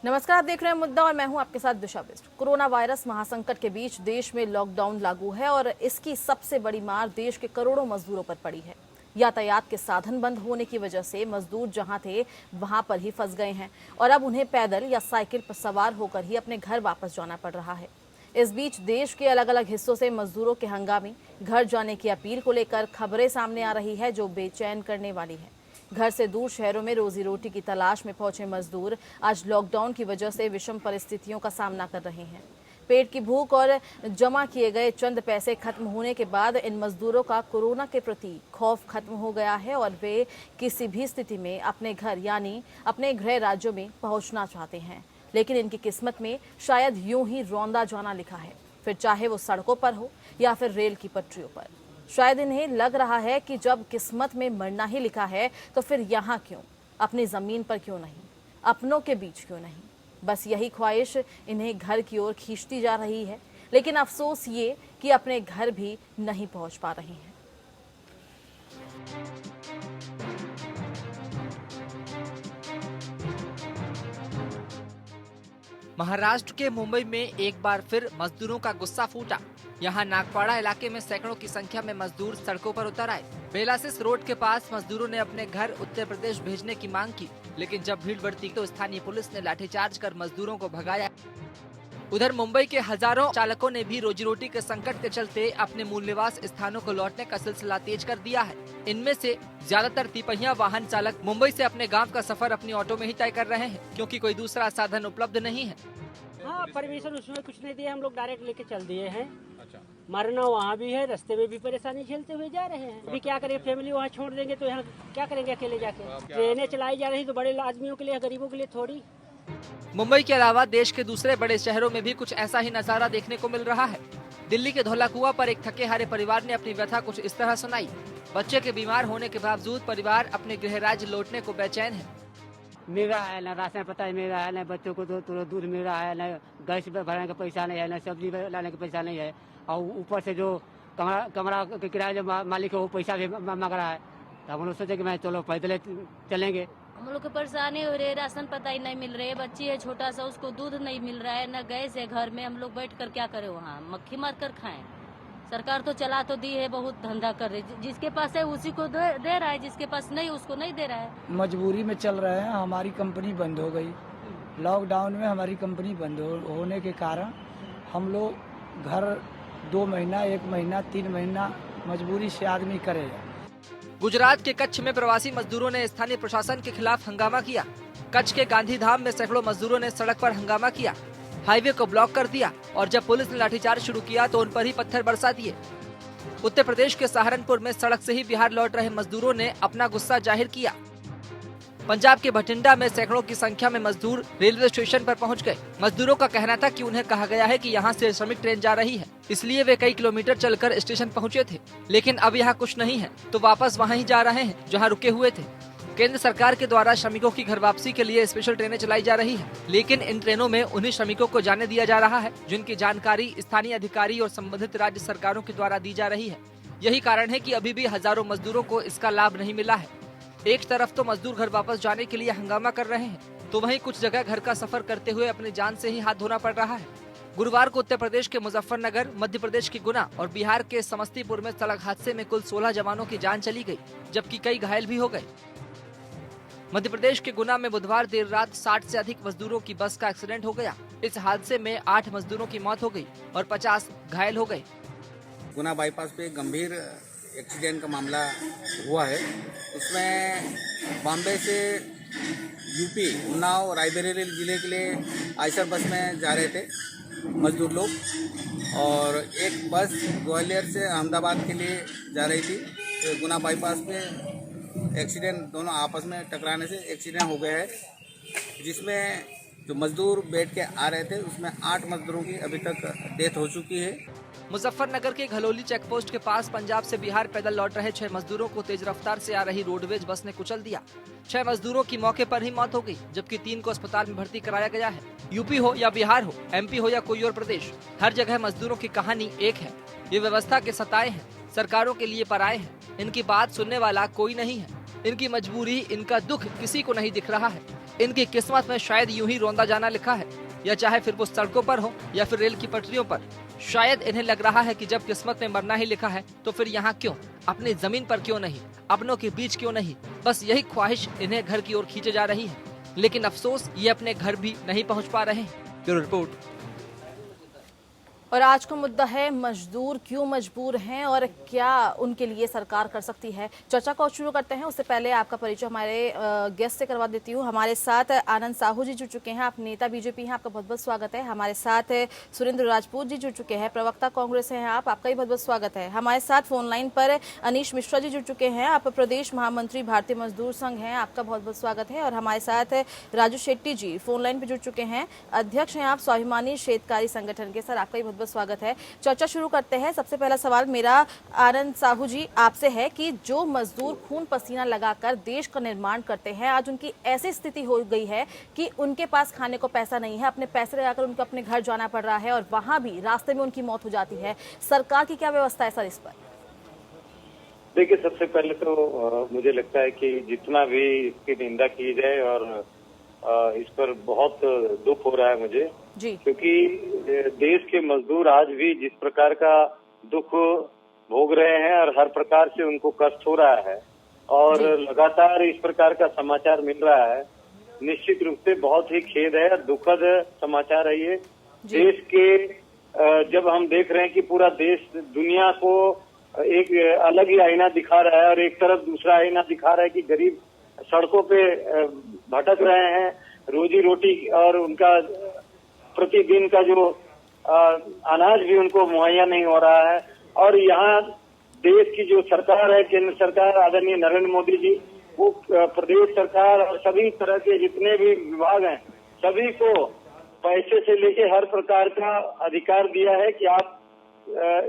नमस्कार, आप देख रहे हैं मुद्दा और मैं हूं आपके साथ दिशा बिष्ट। कोरोना वायरस महासंकट के बीच देश में लॉकडाउन लागू है और इसकी सबसे बड़ी मार देश के करोड़ों मजदूरों पर पड़ी है। यातायात के साधन बंद होने की वजह से मजदूर जहां थे वहां पर ही फंस गए हैं और अब उन्हें पैदल या साइकिल पर सवार होकर ही अपने घर वापस जाना पड़ रहा है। इस बीच देश के अलग अलग हिस्सों से मजदूरों के हंगामे घर जाने की अपील को लेकर खबरें सामने आ रही है जो बेचैन करने वाली है। घर से दूर शहरों में रोजी रोटी की तलाश में पहुंचे मजदूर आज लॉकडाउन की वजह से विषम परिस्थितियों का सामना कर रहे हैं। पेट की भूख और जमा किए गए चंद पैसे खत्म होने के बाद इन मजदूरों का कोरोना के प्रति खौफ खत्म हो गया है और वे किसी भी स्थिति में अपने घर यानी अपने गृह राज्यों में पहुंचना चाहते हैं, लेकिन इनकी किस्मत में शायद यूं ही रौंदा जाना लिखा है, फिर चाहे वो सड़कों पर हो या फिर रेल की पटरियों पर। शायद इन्हें लग रहा है कि जब किस्मत में मरना ही लिखा है तो फिर यहाँ क्यों, अपनी जमीन पर क्यों नहीं, अपनों के बीच क्यों नहीं। बस यही ख्वाहिश इन्हें घर की ओर खींचती जा रही है, लेकिन अफसोस ये कि अपने घर भी नहीं पहुंच पा रहे हैं। महाराष्ट्र के मुंबई में एक बार फिर मजदूरों का गुस्सा फूटा। यहाँ नागपाड़ा इलाके में सैकड़ों की संख्या में मजदूर सड़कों पर उतर आए। बेलासिस रोड के पास मजदूरों ने अपने घर उत्तर प्रदेश भेजने की मांग की, लेकिन जब भीड़ बढ़ती तो स्थानीय पुलिस ने लाठीचार्ज कर मजदूरों को भगाया। उधर मुंबई के हजारों चालकों ने भी रोजी रोटी के संकट के चलते अपने मूल निवास स्थानों को लौटने का सिलसिला तेज कर दिया है। इनमें से ज्यादातर तिपहिया वाहन चालक मुंबई से अपने गांव का सफर अपनी ऑटो में ही तय कर रहे हैं, क्योंकि कोई दूसरा साधन उपलब्ध नहीं है। हाँ, परमिशन उसमें कुछ नहीं दिया, हम लोग डायरेक्ट लेके चल दिए हैं। अच्छा। मरना वहाँ भी है, रास्ते में भी परेशानी झेलते हुए जा रहे हैं। अभी क्या करें, फैमिली वहाँ छोड़ देंगे तो यहाँ क्या करेंगे अकेले जाके। ट्रेनें चलाई जा रही तो बड़े आदमियों के लिए, गरीबों के लिए थोड़ी। मुंबई के अलावा देश के दूसरे बड़े शहरों में भी कुछ ऐसा ही नजारा देखने को मिल रहा है। दिल्ली के धौलाकुआं पर एक थके हारे परिवार ने अपनी व्यथा कुछ इस तरह सुनाई। बच्चे के बीमार होने के बावजूद परिवार अपने गृह राज्य लौटने को बेचैन है। मेरा है ना राशन पता है, मेरा है ना बच्चों को तो दूध मिल रहा है, ना गैस भरने का पैसा नहीं है, ना सब्जी लाने का पैसा नहीं है, और ऊपर से जो कमरा के किराया जो मालिक है वो पैसा भी मांग रहा है। तो हम लोग सोचे कि मैं चलो पैदल चलेंगे। हम लोग को परेशानी हो रही है, राशन पता ही नहीं मिल रही है, बच्ची है छोटा सा उसको दूध नहीं मिल रहा है, न गैस है घर में, हम लोग बैठ कर क्या करें, वहाँ मक्खी मार कर खाएं। सरकार तो चला तो दी है, बहुत धंधा कर रही है, जिसके पास है उसी को दे रहा है, जिसके पास नहीं उसको नहीं दे रहा है। मजबूरी में चल रहे हैं, हमारी कंपनी बंद हो गई। लॉकडाउन में हमारी कंपनी बंद होने के कारण हम लोग घर 2 महीना 1 महीना 3 महीना मजबूरी से आदमी करेगा। गुजरात के कच्छ में प्रवासी मजदूरों ने स्थानीय प्रशासन के खिलाफ हंगामा किया। कच्छ के गांधीधाम में सैकड़ों मजदूरों ने सड़क पर हंगामा किया, हाईवे को ब्लॉक कर दिया और जब पुलिस ने लाठीचार्ज शुरू किया तो उन पर ही पत्थर बरसा दिए। उत्तर प्रदेश के सहारनपुर में सड़क से ही बिहार लौट रहे मजदूरों ने अपना गुस्सा जाहिर किया। पंजाब के भटिंडा में सैकड़ों की संख्या में मजदूर रेलवे स्टेशन पर पहुंच गए। मजदूरों का कहना था कि उन्हें कहा गया है कि यहां से श्रमिक ट्रेन जा रही है, इसलिए वे कई किलोमीटर चलकर स्टेशन पहुंचे थे, लेकिन अब यहां कुछ नहीं है तो वापस वहां ही जा रहे हैं जहां रुके हुए थे। केंद्र सरकार के द्वारा श्रमिकों की घर वापसी के लिए स्पेशल ट्रेनें चलाई जा रही है, लेकिन इन ट्रेनों में उन्हीं श्रमिकों को जाने दिया जा रहा है जिनकी जानकारी स्थानीय अधिकारी और संबंधित राज्य सरकारों के द्वारा दी जा रही है। यही कारण है कि अभी भी हजारों मजदूरों को इसका लाभ नहीं मिला है। एक तरफ तो मजदूर घर वापस जाने के लिए हंगामा कर रहे हैं, तो वहीं कुछ जगह घर का सफर करते हुए अपनी जान से ही हाथ धोना पड़ रहा है। गुरुवार को उत्तर प्रदेश के मुजफ्फरनगर, मध्य प्रदेश के गुना और बिहार के समस्तीपुर में सड़क हादसे में कुल 16 जवानों की जान चली गई, जबकि कई घायल भी हो गए। मध्य प्रदेश के गुना में बुधवार देर रात 60 से अधिक मजदूरों की बस का एक्सीडेंट हो गया। इस हादसे में 8 मजदूरों की मौत हो गई और 50 घायल हो गए। गुना बाईपास पे गंभीर एक्सीडेंट का मामला हुआ है। उसमें बॉम्बे से यूपी उन्नाव रायबरेली जिले के लिए आयसर बस में जा रहे थे मजदूर लोग, और एक बस ग्वालियर से अहमदाबाद के लिए जा रही थी। तो गुना बाईपास पे एक्सीडेंट, दोनों आपस में टकराने से एक्सीडेंट हो गया है, जिसमें जो मजदूर बैठ के आ रहे थे उसमें 8 मजदूरों की अभी तक डेथ हो चुकी है। मुजफ्फरनगर के घलोली चेक पोस्ट के पास पंजाब से बिहार पैदल लौट रहे 6 मजदूरों को तेज रफ्तार से आ रही रोडवेज बस ने कुचल दिया। 6 मजदूरों की मौके पर ही मौत हो गई, जबकि 3 को अस्पताल में भर्ती कराया गया है। यूपी हो या बिहार हो, एमपी हो या कोई और प्रदेश, हर जगह मजदूरों की कहानी एक है। ये व्यवस्था के सताए हैं, सरकारों के लिए पराए हैं, इनकी बात सुनने वाला कोई नहीं है। इनकी मजबूरी, इनका दुख किसी को नहीं दिख रहा है। इनकी किस्मत में शायद यूं ही रोंदा जाना लिखा है, या चाहे फिर वो सड़कों पर हो या फिर रेल की पटरियों पर। शायद इन्हें लग रहा है कि जब किस्मत में मरना ही लिखा है तो फिर यहाँ क्यों, अपनी जमीन पर क्यों नहीं, अपनों के बीच क्यों नहीं। बस यही ख्वाहिश इन्हें घर की ओर खींचे जा रही है, लेकिन अफसोस ये अपने घर भी नहीं पहुँच पा रहे हैं। Bureau report. और आज का मुद्दा है मजदूर क्यों मजबूर हैं और क्या उनके लिए सरकार कर सकती है। चर्चा को शुरू करते हैं, उससे पहले आपका परिचय हमारे गेस्ट से करवा देती हूँ। हमारे साथ आनंद साहू जी जुड़ चुके हैं, आप नेता बीजेपी हैं, आपका बहुत बहुत स्वागत है। हमारे साथ सुरेंद्र राजपूत जी जुड़ चुके हैं, प्रवक्ता कांग्रेस हैं आप, आपका भी बहुत बहुत स्वागत है। हमारे साथ फोन लाइन पर अनीश मिश्रा जी जुड़ चुके हैं, आप प्रदेश महामंत्री भारतीय मजदूर संघ हैं, आपका बहुत बहुत स्वागत है। और हमारे साथ राजू शेट्टी जी फोन लाइन पर जुड़ चुके हैं, अध्यक्ष हैं आप स्वाभिमानी क्षेत्रकारी संगठन के। सर आपका भी बहुत बहुत स्वागत है। चर्चा शुरू करते हैं। सबसे पहला सवाल मेरा आनंद साहू जी आपसे है कि जो मजदूर खून पसीना लगाकर देश का निर्माण करते हैं, आज उनकी ऐसी स्थिति हो गई है कि उनके पास खाने को पैसा नहीं है, अपने पैसे लगाकर उनको अपने घर जाना पड़ रहा है और वहां भी रास्ते में उनकी मौत हो जाती है। सरकार की क्या व्यवस्था है सर इस पर? देखिए, सबसे पहले तो मुझे लगता है कि जितना भी इसकी निंदा की जाए और इस पर बहुत दुख हो रहा है मुझे जी, क्योंकि देश के मजदूर आज भी जिस प्रकार का दुख भोग रहे हैं और हर प्रकार से उनको कष्ट हो रहा है और लगातार इस प्रकार का समाचार मिल रहा है, निश्चित रूप से बहुत ही खेद है, दुखद समाचार है ये। देश के जब हम देख रहे हैं कि पूरा देश दुनिया को एक अलग ही आईना दिखा रहा है और एक तरफ दूसरा आईना दिखा रहा है कि गरीब सड़कों पे भटक रहे हैं, रोजी रोटी और उनका प्रतिदिन का जो अनाज भी उनको मुहैया नहीं हो रहा है। और यहाँ देश की जो सरकार है, केंद्र सरकार आदरणीय नरेंद्र मोदी जी, वो प्रदेश सरकार और सभी तरह के जितने भी विभाग हैं सभी को पैसे से लेके हर प्रकार का अधिकार दिया है कि आप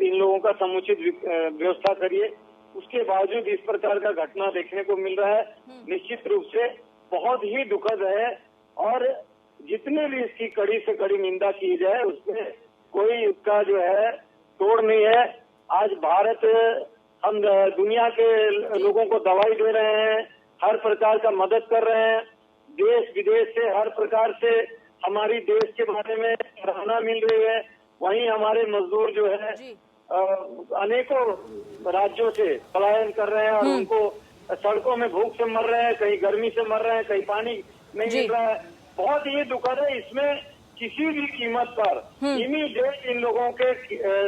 इन लोगों का समुचित व्यवस्था करिए। उसके बावजूद इस प्रकार का घटना देखने को मिल रहा है, निश्चित रूप से बहुत ही दुखद है। और जितने भी इसकी कड़ी से कड़ी निंदा की जाए उसमें कोई उसका जो है तोड़ नहीं है। आज भारत, हम दुनिया के लोगों को दवाई दे रहे हैं, हर प्रकार का मदद कर रहे हैं, देश विदेश से हर प्रकार से हमारी देश के बारे में सराहना मिल रही है। वहीं हमारे मजदूर जो है अनेकों राज्यों से पलायन कर रहे हैं और उनको सड़कों में भूख से मर रहे हैं, कहीं गर्मी से मर रहे हैं, कहीं पानी नहीं मिल रहा है। बहुत ही दुखद है। इसमें किसी भी कीमत पर इमीडिएट इन लोगों के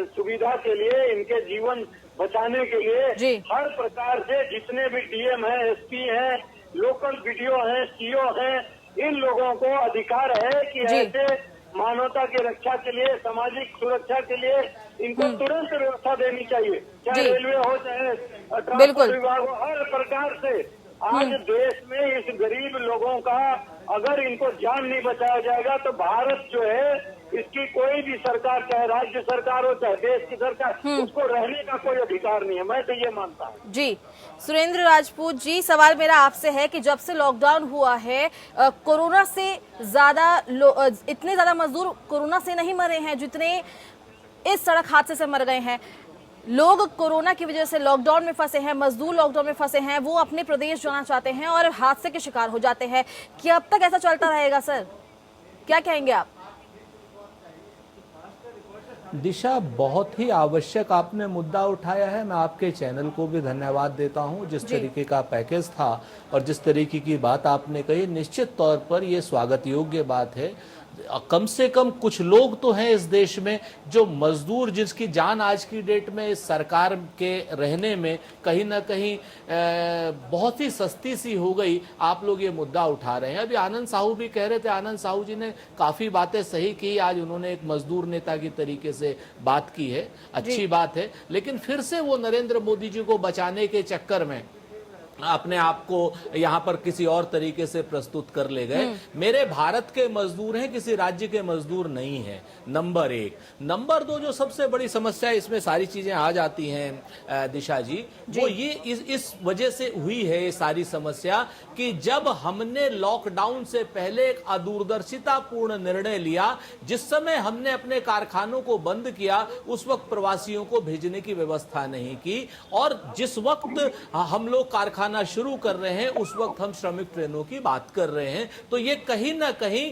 सुविधा के लिए, इनके जीवन बचाने के लिए हर प्रकार से जितने भी डीएम हैं, एसपी हैं, लोकल बीडीओ हैं, सीओ हैं, इन लोगों को अधिकार है कि ऐसे मानवता की रक्षा के लिए, सामाजिक सुरक्षा के लिए इनको तुरंत व्यवस्था देनी चाहिए, चाहे रेलवे हो, चाहे ट्रांसपोर्ट विभाग हो, हर प्रकार से। आज देश में इस गरीब लोगों का अगर इनको जान नहीं बचाया जाएगा तो भारत जो है, इसकी कोई भी सरकार, चाहे राज्य सरकार हो चाहे देश की सरकार, उसको रहने का कोई अधिकार नहीं है। मैं तो ये मानता हूँ। जी, सुरेंद्र राजपूत जी, सवाल मेरा आपसे है कि जब से लॉकडाउन हुआ है, कोरोना से ज्यादा इतने ज्यादा मजदूर कोरोना से नहीं मरे हैं जितने इस सड़क हादसे से मर गए हैं। लोग कोरोना की वजह से लॉकडाउन में फंसे हैं, मजदूर लॉकडाउन में फंसे हैं, वो अपने प्रदेश जाना चाहते हैं और हादसे के शिकार हो जाते हैं। क्या अब तक ऐसा चलता रहेगा सर? क्या कहेंगे आप? दिशा, बहुत ही आवश्यक आपने मुद्दा उठाया है। मैं आपके चैनल को भी धन्यवाद देता हूं। जिस तरीके का पैकेज था और जिस तरीके की बात आपने कही, निश्चित तौर पर यह स्वागत योग्य बात है। कम से कम कुछ लोग तो हैं इस देश में जो मजदूर, जिसकी जान आज की डेट में इस सरकार के रहने में कहीं ना कहीं बहुत ही सस्ती सी हो गई। आप लोग ये मुद्दा उठा रहे हैं। अभी आनंद साहू भी कह रहे थे, आनंद साहू जी ने काफ़ी बातें सही की। आज उन्होंने एक मजदूर नेता की तरीके से बात की है, अच्छी बात है। लेकिन फिर से वो नरेंद्र मोदी जी को बचाने के चक्कर में अपने आप को यहां पर किसी और तरीके से प्रस्तुत कर ले गए। मेरे भारत के मजदूर हैं, किसी राज्य के मजदूर नहीं है, नंबर एक। नंबर दो, जो सबसे बड़ी समस्या इसमें सारी चीजें आ जाती हैं दिशा जी, वो ये इस वजह से हुई है ये सारी समस्या कि जब हमने लॉकडाउन से पहले एक अदूरदर्शितापूर्ण निर्णय लिया, जिस समय हमने अपने कारखानों को बंद किया, उस वक्त प्रवासियों को भेजने की व्यवस्था नहीं की। और जिस वक्त हम लोग कारखानों खाना शुरू कर रहे हैं उस वक्त हम श्रमिक ट्रेनों की बात कर रहे हैं। तो ये कहीं ना कहीं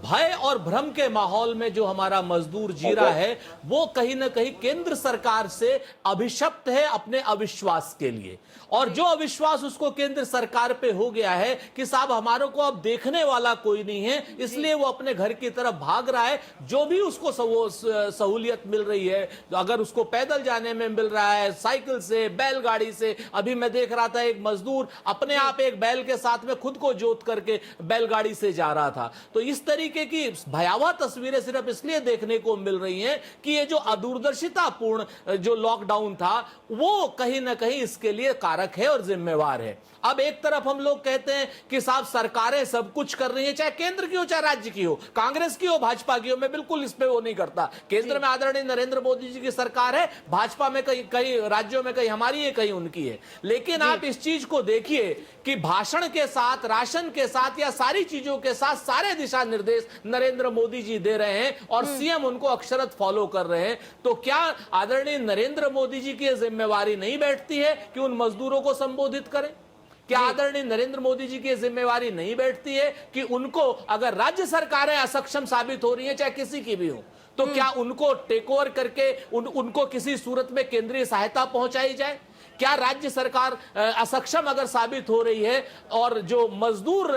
भय और भ्रम के माहौल में जो हमारा मजदूर जी रहा है वो कहीं ना कहीं केंद्र सरकार से अभिशप्त है अपने अविश्वास के लिए। और जो अविश्वास उसको केंद्र सरकार पे हो गया है कि साहब हमारे को अब देखने वाला कोई नहीं है, इसलिए वो अपने घर की तरफ भाग रहा है। जो भी उसको सहूलियत मिल रही है, अगर उसको पैदल जाने में मिल रहा है, साइकिल से, बैलगाड़ी से, अभी मैं देख रहा था एक मजदूर अपने आप एक बैल के साथ में खुद को जोत करके बैलगाड़ी से जा रहा था। तो इस तरीके की भयावह तस्वीरें सिर्फ इसलिए देखने को मिल रही हैं कि ये जो अदूरदर्शितापूर्ण जो लॉकडाउन था वो कहीं ना कहीं इसके लिए कारक है और जिम्मेवार है। अब एक तरफ हम लोग कहते हैं कि साहब सरकारें सब कुछ कर रही है, चाहे केंद्र की हो चाहे राज्य की हो, कांग्रेस की हो भाजपा की हो, मैं बिल्कुल इस पे वो नहीं करता। केंद्र में आदरणीय नरेंद्र मोदी जी की सरकार है, भाजपा में कई राज्यों में कहीं हमारी है कहीं उनकी है। लेकिन आप इस चीज को देखिए कि भाषण के साथ, राशन के साथ या सारी चीजों के साथ सारे दिशा निर्देश नरेंद्र मोदी जी दे रहे हैं और सीएम उनको अक्षरशः फॉलो कर रहे हैं। तो क्या आदरणीय नरेंद्र मोदी जी की जिम्मेवारी नहीं बैठती है कि उन मजदूरों को संबोधित करें? क्या आदरणीय नरेंद्र मोदी जी की जिम्मेवारी नहीं बैठती है कि उनको, अगर राज्य सरकारें असक्षम साबित हो रही है चाहे किसी की भी हो, तो क्या उनको टेक ओवर करके उनको किसी सूरत में केंद्रीय सहायता पहुंचाई जाए? क्या राज्य सरकार असक्षम अगर साबित हो रही है और जो मजदूर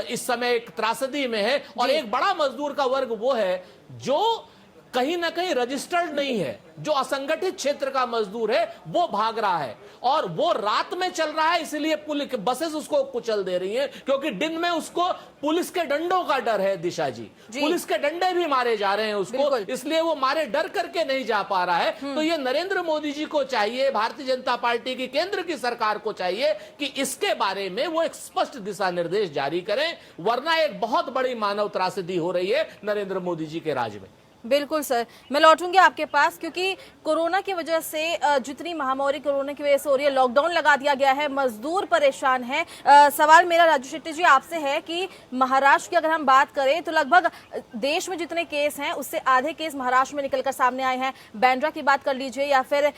इस समय एक त्रासदी में है, और एक बड़ा मजदूर का वर्ग वो है जो कहीं ना कहीं रजिस्टर्ड नहीं है, जो असंगठित क्षेत्र का मजदूर है, वो भाग रहा है और वो रात में चल रहा है, इसलिए पुलिस बसेस उसको कुचल दे रही हैं क्योंकि दिन में उसको पुलिस के डंडों का डर है। दिशा जी, पुलिस के डंडे भी मारे जा रहे हैं उसको, इसलिए वो मारे डर करके नहीं जा पा रहा है। तो ये नरेंद्र मोदी जी को चाहिए, भारतीय जनता पार्टी की केंद्र की सरकार को चाहिए कि इसके बारे में वो एक स्पष्ट दिशा निर्देश जारी करें, वरना एक बहुत बड़ी मानव त्रासदी हो रही है नरेंद्र मोदी जी के राज में। बिल्कुल सर, मैं लौटूंगी आपके पास क्योंकि कोरोना की वजह से जितनी महामारी कोरोना की वजह से हो रही है, लॉकडाउन लगा दिया गया है, मजदूर परेशान हैं। सवाल मेरा राजू शेट्टी जी आपसे है कि महाराष्ट्र की अगर हम बात करें तो लगभग देश में जितने केस हैं उससे आधे केस महाराष्ट्र में निकलकर सामने आए हैं। बांद्रा की बात कर लीजिए या फिर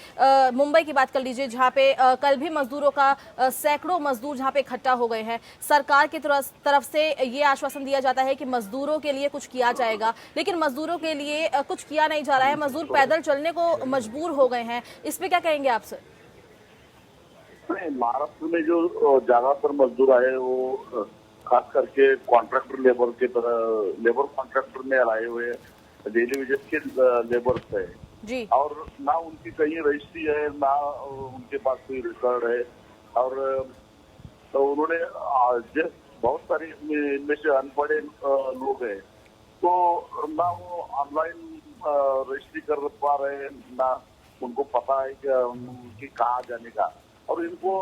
मुंबई की बात कर लीजिए, जहाँ पे कल भी मजदूरों का सैकड़ों मजदूर जहाँ पे इकट्ठा हो गए हैं। सरकार की तरफ से ये आश्वासन दिया जाता है कि मजदूरों के लिए कुछ किया जाएगा, लेकिन मजदूरों के लिए कुछ किया नहीं जा रहा है। मजदूर पैदल चलने को मजबूर हो गए हैं, इस पे क्या कहेंगे आप सर? महाराष्ट्र में जो ज्यादातर मजदूर आए वो खास करके कॉन्ट्रैक्टर लेबर के तरह, लेबर कॉन्ट्रैक्टर में आए हुए डेली वेजेस के लेबर्स है जी, और ना उनकी कहीं रजिस्ट्री है ना उनके पास कोई रिकॉर्ड है। और तो उन्होंने बहुत सारे इनमें से अनपढ़ लोग हैं, तो ना वो ऑनलाइन रजिस्ट्री कर पा रहे हैं, ना उनको पता है कि कहाँ जाने का। और इनको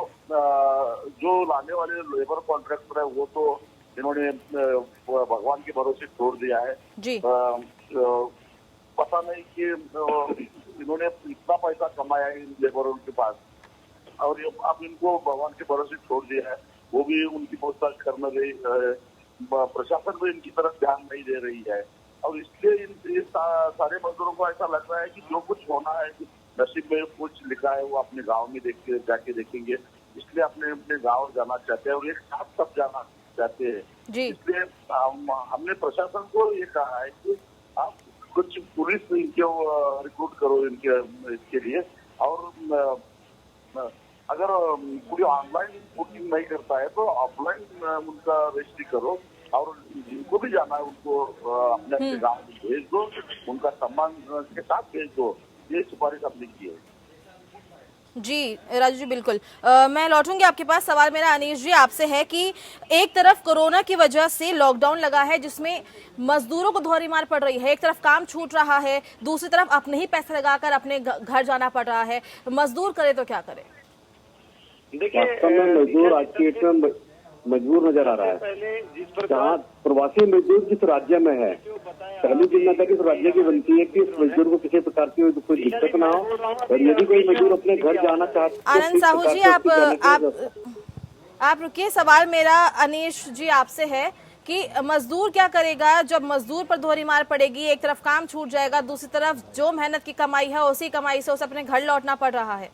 जो लाने वाले लेबर कॉन्ट्रैक्टर है वो तो इन्होंने भगवान के भरोसे छोड़ दिया है जी। पता नहीं कि इन्होंने इतना पैसा कमाया है इन लेबरों के पास, और अब इनको भगवान के भरोसे छोड़ दिया है। वो भी उनकी पूछताछ करने गई, प्रशासन भी इनकी तरफ ध्यान नहीं दे रही है। और इसलिए सारे मजदूरों को ऐसा लग रहा है कि जो कुछ होना है, नसीब में कुछ लिखा है, वो अपने गांव में जाके देखेंगे। इसलिए अपने गांव जाना चाहते हैं और एक साथ सब जाना चाहते हैं जी। इसलिए हमने प्रशासन को ये कहा है कि आप कुछ पुलिस इनको रिक्रूट करो इसके लिए, और अगर पूरी ऑनलाइन बुकिंग नहीं करता है तो ऑफलाइन उनका रजिस्ट्री करो, और जिनको भी जाना है उनको अपने अपने गाँव में भेज दो, उनका सम्मान के साथ भेज दो। ये सिफारिश हमने की है जी। राजू जी बिल्कुल, मैं लौटूंगी आपके पास। सवाल मेरा अनीश जी आपसे है कि एक तरफ कोरोना की वजह से लॉकडाउन लगा है जिसमें मजदूरों को दोहरी मार पड़ रही है, एक तरफ काम छूट रहा है, दूसरी तरफ अपने ही पैसे लगाकर अपने घर जाना पड़ रहा है। मजदूर करे तो क्या करे? वास्तव में मजदूर आज की डेट में मजबूर नजर आ रहा है। जहाँ प्रवासी मजदूर जिस राज्य में है, पहली जिम्मेदारी इस राज्य की बनती है कि इस मजदूर को किसी प्रकार की कोई दिक्कत ना हो, और यदि कोई मजदूर अपने घर जाना चाहते हैं। आनंद साहू जी आप रुकिए। सवाल मेरा अनीश जी आपसे है कि मजदूर क्या करेगा जब मजदूर पर दोहरी मार पड़ेगी, एक तरफ काम छूट जाएगा, दूसरी तरफ जो मेहनत की कमाई है उसी कमाई से उसे अपने घर लौटना पड़ रहा है।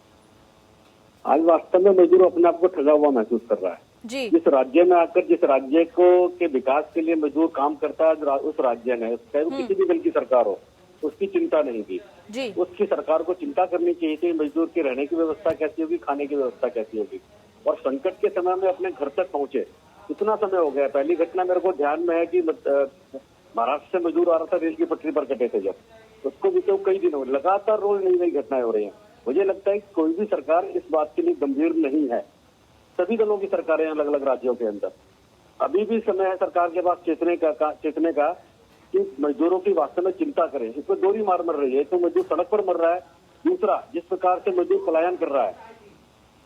आज वास्तव में मजदूर अपने आप को ठगा हुआ महसूस कर रहा है। जी जिस राज्य में आकर जिस राज्य को के विकास के लिए मजदूर काम करता है, उस राज्य ने चाहे वो किसी भी दल की सरकार हो, उसकी चिंता नहीं की। जी उसकी सरकार को चिंता करनी चाहिए कि मजदूर की रहने की व्यवस्था कैसी होगी, खाने की व्यवस्था कैसी होगी, और संकट के समय में अपने घर तक पहुंचे। इतना समय हो गया। पहली घटना मेरे को ध्यान में है कि महाराष्ट्र से मजदूर आ रहा था, रेल की पटरी पर कटे थे, जब उसको भी तो कई दिन हो, लगातार रोज नई नई घटनाएं हो रही हैं। मुझे लगता है कि कोई भी सरकार इस बात के लिए गंभीर नहीं है। सभी दलों की सरकारें अलग अलग राज्यों के अंदर, अभी भी समय है सरकार के पास चेतने का कि मजदूरों की वास्तव में चिंता करें। इसमें दो ही मार मर रही है, तो मजदूर सड़क पर मर रहा है, दूसरा जिस प्रकार से मजदूर पलायन कर रहा है,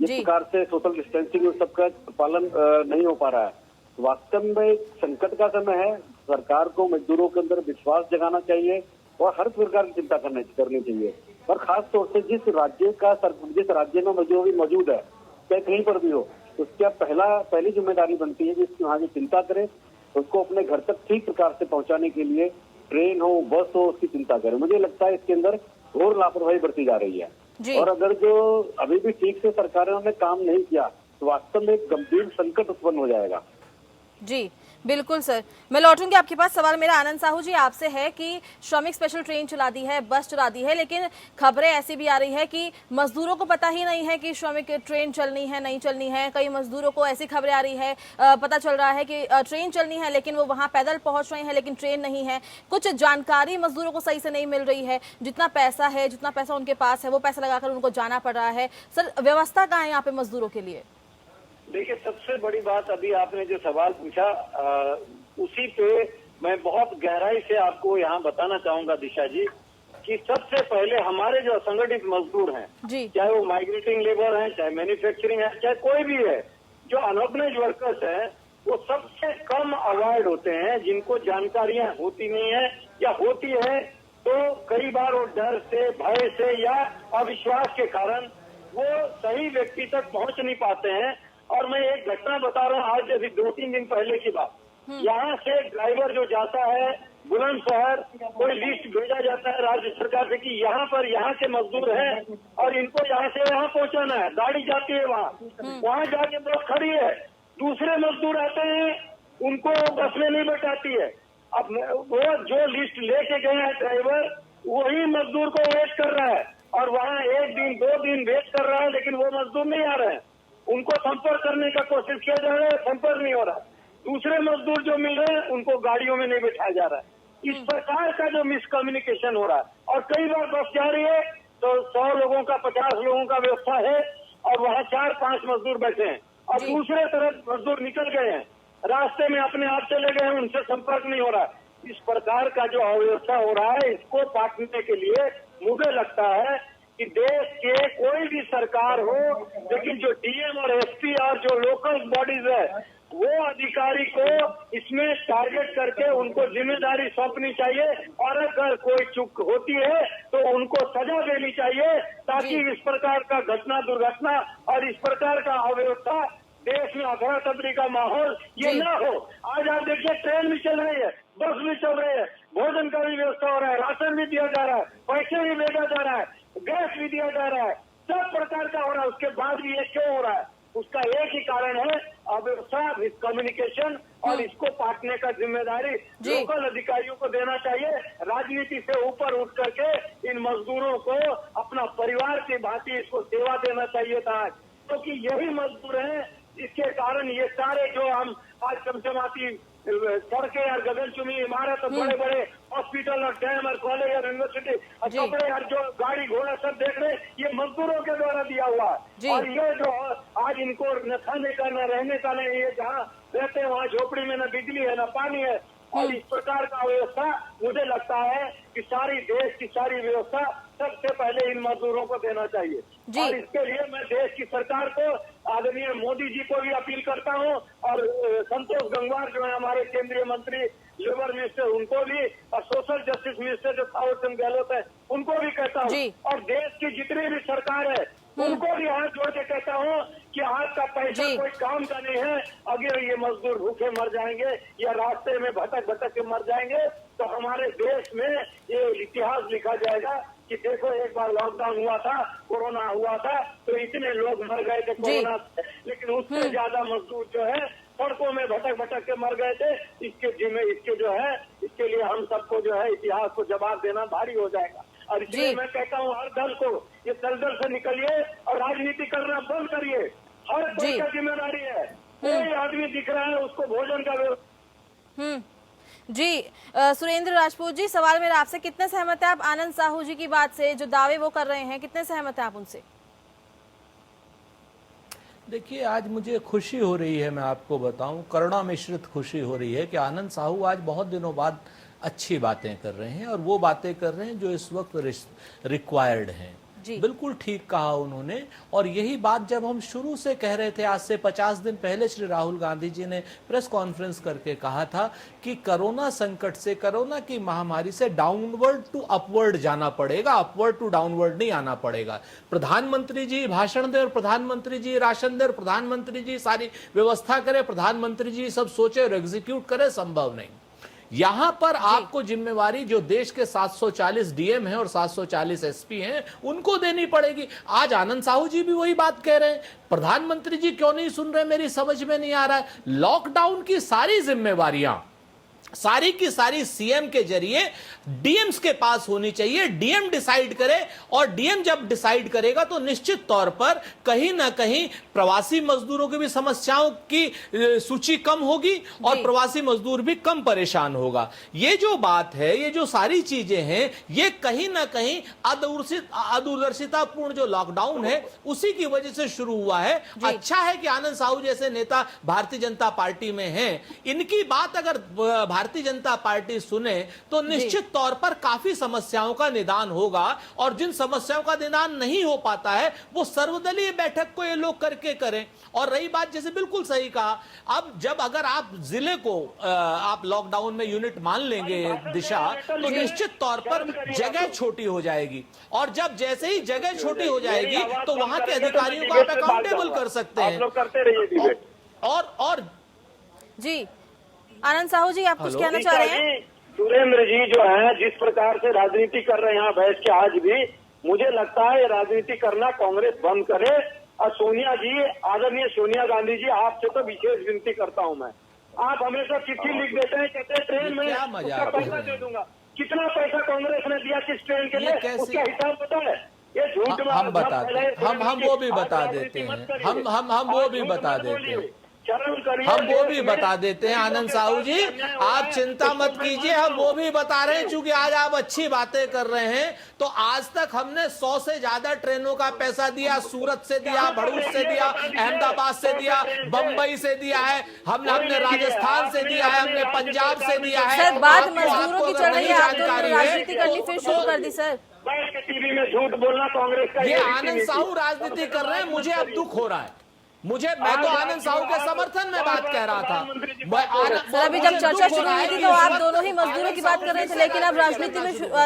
जिस प्रकार से सोशल डिस्टेंसिंग सबका पालन नहीं हो पा रहा है। वास्तव में संकट का समय है। सरकार को मजदूरों के अंदर विश्वास जगाना चाहिए और हर प्रकार की चिंता करनी चाहिए। और खास तौर से जिस राज्य में मजदूर मौजूद है, चाहे कहीं पर भी हो, उसका पहली जिम्मेदारी बनती है जिसकी वहाँ की चिंता करे, उसको अपने घर तक ठीक प्रकार से पहुंचाने के लिए ट्रेन हो, बस हो, उसकी चिंता करे। मुझे लगता है इसके अंदर घोर लापरवाही बरती जा रही है। और अगर जो अभी भी ठीक से सरकारों ने काम नहीं किया तो वास्तव में एक गंभीर संकट उत्पन्न हो जाएगा। जी बिल्कुल सर, मैं लौटूंगी आपके पास। सवाल मेरा आनंद साहू जी आपसे है कि श्रमिक स्पेशल ट्रेन चला दी है, बस चला दी है, लेकिन खबरें ऐसी भी आ रही है कि मजदूरों को पता ही नहीं है कि श्रमिक ट्रेन चलनी है नहीं चलनी है। कई मजदूरों को ऐसी खबरें आ रही है, पता चल रहा है कि ट्रेन चलनी है लेकिन वो वहां पैदल पहुंच रहे हैं लेकिन ट्रेन नहीं है। कुछ जानकारी मजदूरों को सही से नहीं मिल रही है। जितना पैसा उनके पास है वो पैसा लगाकर उनको जाना पड़ रहा है। सर व्यवस्था कहाँ है यहाँ पे मजदूरों के लिए? देखिए, सबसे बड़ी बात अभी आपने जो सवाल पूछा उसी पे मैं बहुत गहराई से आपको यहाँ बताना चाहूंगा दिशा जी, कि सबसे पहले हमारे जो असंगठित मजदूर हैं, चाहे वो माइग्रेटिंग लेबर हैं, चाहे मैन्युफैक्चरिंग है, चाहे कोई भी है, जो अनऑर्गेनाइज वर्कर्स हैं, वो सबसे कम अवॉइड होते हैं, जिनको जानकारियां होती नहीं है या होती है तो कई बार वो डर से, भय से या अविश्वास के कारण वो सही व्यक्ति तक पहुंच नहीं पाते हैं। और मैं एक घटना बता रहा हूँ, आज अभी 2-3 दिन पहले की बात। यहाँ से ड्राइवर जो जाता है बुलंदशहर, कोई लिस्ट भेजा जाता है राज्य सरकार से कि यहाँ पर यहाँ के मजदूर हैं और इनको यहाँ से यहाँ पहुँचाना है। गाड़ी जाती है वहाँ जाके बस खड़ी है, दूसरे मजदूर आते हैं, उनको बस में नहीं बैठाती है। अब वो जो लिस्ट लेके गए हैं ड्राइवर, वही मजदूर को वेट कर रहा है और वहाँ 1 दिन 2 दिन वेट कर रहा है, लेकिन वो मजदूर नहीं आ रहे हैं। उनको संपर्क करने का कोशिश किया जा रहा है, संपर्क नहीं हो रहा। दूसरे मजदूर जो मिल रहे हैं उनको गाड़ियों में नहीं बिठाया जा रहा है। इस प्रकार का जो मिसकम्युनिकेशन हो रहा है, और कई बार बस जा रही है तो 100 लोगों का 50 लोगों का व्यवस्था है और वहाँ 4-5 मजदूर बैठे हैं और दूसरे तरफ मजदूर निकल गए हैं, रास्ते में अपने आप चले गए हैं, उनसे संपर्क नहीं हो रहा। इस प्रकार का जो अव्यवस्था हो रहा है, इसको पाटने के लिए मुझे लगता है कि देश के कोई भी सरकार हो, लेकिन जो डीएम और एसपी और जो लोकल बॉडीज है, वो अधिकारी को इसमें टारगेट करके उनको जिम्मेदारी सौंपनी चाहिए और अगर कोई चूक होती है तो उनको सजा देनी चाहिए, ताकि इस प्रकार का घटना, दुर्घटना और इस प्रकार का अव्यवस्था, देश में अफरा तफरी का माहौल ये ना हो। आज आप देखिए, ट्रेन भी चल रही है, बस भी चल रही है, भोजन का भी व्यवस्था हो रहा है, राशन भी दिया जा रहा है, पैसे भी भेजा जा रहा है, गैस भी दिया जा रहा है, सब प्रकार का हो रहा है। उसके बाद भी ये क्यों हो रहा है? उसका एक ही कारण है, अव्यवस्था, मिसकम्युनिकेशन, और इसको पाटने का जिम्मेदारी लोकल अधिकारियों को देना चाहिए। राजनीति से ऊपर उठ करके इन मजदूरों को अपना परिवार की भांति इसको सेवा देना चाहिए था, क्योंकि यही मजदूर हैं इसके कारण ये सारे जो हम आज चमचमाती सड़कें और गगनचुम्बी इमारत और बड़े बड़े हॉस्पिटल और डैम और कॉलेज और यूनिवर्सिटी और कपड़े और जो गाड़ी घोड़ा सब देख रहे, ये मजदूरों के द्वारा दिया हुआ है। और ये जो आज इनको न खाने का न रहने का नहीं, ये जहाँ रहते हैं वहाँ झोपड़ी में न बिजली है न पानी है, और इस प्रकार का व्यवस्था मुझे लगता है कि सारी देश की सारी व्यवस्था सबसे पहले इन मजदूरों को देना चाहिए। और इसके लिए मैं देश की सरकार को, आदरणीय मोदी जी को भी अपील करता हूँ, और संतोष गंगवार जो है हमारे केंद्रीय मंत्री लेबर मिनिस्टर, उनको भी, और सोशल जस्टिस मिनिस्टर जो थावर चंद गहलोत है, उनको भी कहता हूँ, और देश की जितनी भी सरकार है उनको भी हाथ जोड़ के कहता हूँ कि आज का पैसा कोई काम का नहीं है। अगर ये मजदूर भूखे मर जाएंगे या रास्ते में भटक भटक के मर जाएंगे तो हमारे देश में ये इतिहास लिखा जाएगा कि देखो एक बार लॉकडाउन हुआ था, कोरोना हुआ था, तो इतने लोग मर गए थे कोरोना से, लेकिन उससे ज्यादा मजदूर जो है सड़कों में भटक भटक के मर गए थे। इसके जो है इसके लिए हम सबको जो है इतिहास को जवाब देना भारी हो जाएगा। और इसलिए मैं कहता हूँ हर दल को ये दलदल से निकलिए और राजनीति करना बंद करिए। हर कोई का जिम्मेदारी है। कोई आदमी दिख रहा है उसको भोजन का जी सुरेंद्र राजपूत जी, सवाल मेरा आपसे, कितने सहमत है आप आनंद साहू जी की बात से, जो दावे वो कर रहे हैं, कितने सहमत है आप उनसे? देखिए, आज मुझे खुशी हो रही है, मैं आपको बताऊं, करुणा मिश्रित खुशी हो रही है कि आनंद साहू आज बहुत दिनों बाद अच्छी बातें कर रहे हैं और वो बातें कर रहे हैं जो इस वक्त रिक्वायर्ड हैं। बिल्कुल ठीक कहा उन्होंने। और यही बात जब हम शुरू से कह रहे थे, आज से 50 दिन पहले श्री राहुल गांधी जी ने प्रेस कॉन्फ्रेंस करके कहा था कि कोरोना संकट से, कोरोना की महामारी से डाउनवर्ड टू अपवर्ड जाना पड़ेगा, अपवर्ड टू डाउनवर्ड नहीं आना पड़ेगा। प्रधानमंत्री जी भाषण दे और प्रधानमंत्री जी राशन दे और प्रधानमंत्री जी सारी व्यवस्था करे, प्रधानमंत्री जी सब सोचे और एग्जीक्यूट करे, संभव नहीं। यहां पर आपको जिम्मेवारी जो देश के 740 डीएम हैं और 740 एसपी हैं उनको देनी पड़ेगी। आज आनंद साहू जी भी वही बात कह रहे हैं, प्रधानमंत्री जी क्यों नहीं सुन रहे, मेरी समझ में नहीं आ रहा है। लॉकडाउन की सारी जिम्मेवारियां सारी की सारी सीएम के जरिए डीएम्स के पास होनी चाहिए। डीएम डिसाइड करे और डीएम जब डिसाइड करेगा तो निश्चित तौर पर कहीं ना कहीं प्रवासी मजदूरों की भी समस्याओं की सूची कम होगी और प्रवासी मजदूर भी कम परेशान होगा। ये जो बात है, ये जो सारी चीजें हैं, ये कहीं ना कहीं अदूरदर्शितापूर्ण जो लॉकडाउन है उसी की वजह से शुरू हुआ है। अच्छा है कि आनंद साहू जैसे नेता भारतीय जनता पार्टी में हैं। इनकी बात अगर भारतीय जनता पार्टी सुने तो निश्चित तौर पर काफी समस्याओं का निदान होगा और जिन समस्याओं का निदान नहीं हो पाता है वो सर्वदलीय बैठक को ये लोग करके करें। और रही बात, जैसे बिल्कुल सही कहा, अब जब अगर आप जिले को आप लॉकडाउन में यूनिट मान लेंगे दिशा, तो निश्चित तौर पर जगह छोटी हो जाएगी और जब जैसे ही जगह छोटी हो जाएगी तो वहां के अधिकारियों को आप अकाउंटेबल कर सकते हैं। और जी आनंद साहू जी, आप कुछ कहना चाह रहे हैं? सुरेंद्र जी जो है जिस प्रकार से राजनीति कर रहे हैं यहाँ बैठ के, आज भी मुझे लगता है ये राजनीति करना कांग्रेस बंद करे। और सोनिया जी, आदरणीय सोनिया गांधी जी, आपसे तो विशेष विनती करता हूँ मैं, आप हमेशा चिट्ठी लिख देते हैं, कहते हैं ट्रेन में उसका पैसा दे दूंगा। कितना पैसा कांग्रेस ने दिया किस ट्रेन के लिए, उसका हिसाब पता है? ये झूठ हम बताते हैं, हम वो भी बता देते हैं, हम वो भी बता देते हैं, हम वो भी बता देते हैं। आनंद साहू जी, आप चिंता मत कीजिए, हम वो भी बता रहे हैं। चूंकि आज आप अच्छी बातें कर रहे हैं, तो आज तक हमने 100 से ज्यादा ट्रेनों का पैसा दिया। सूरत से दिया, भरूच से दिया, अहमदाबाद से दिया, बंबई से दिया है, हमने राजस्थान से दिया है, हमने पंजाब से दिया है। सर, बात मजदूरों की चल रही है, आप दोनों राजनीति करनी फिर शुरू कर दी सर। टीवी में झूठ बोलना कांग्रेस का, ये आनंद साहू राजनीति कर रहे हैं। मुझे अब दुख हो रहा है, मैं तो आनंद साहू के समर्थन में बात कह रहा था। सर, अभी जब चर्चा शुरू हुई थी तो आप दोनों ही मजदूरों की बात कर रहे थे, लेकिन अब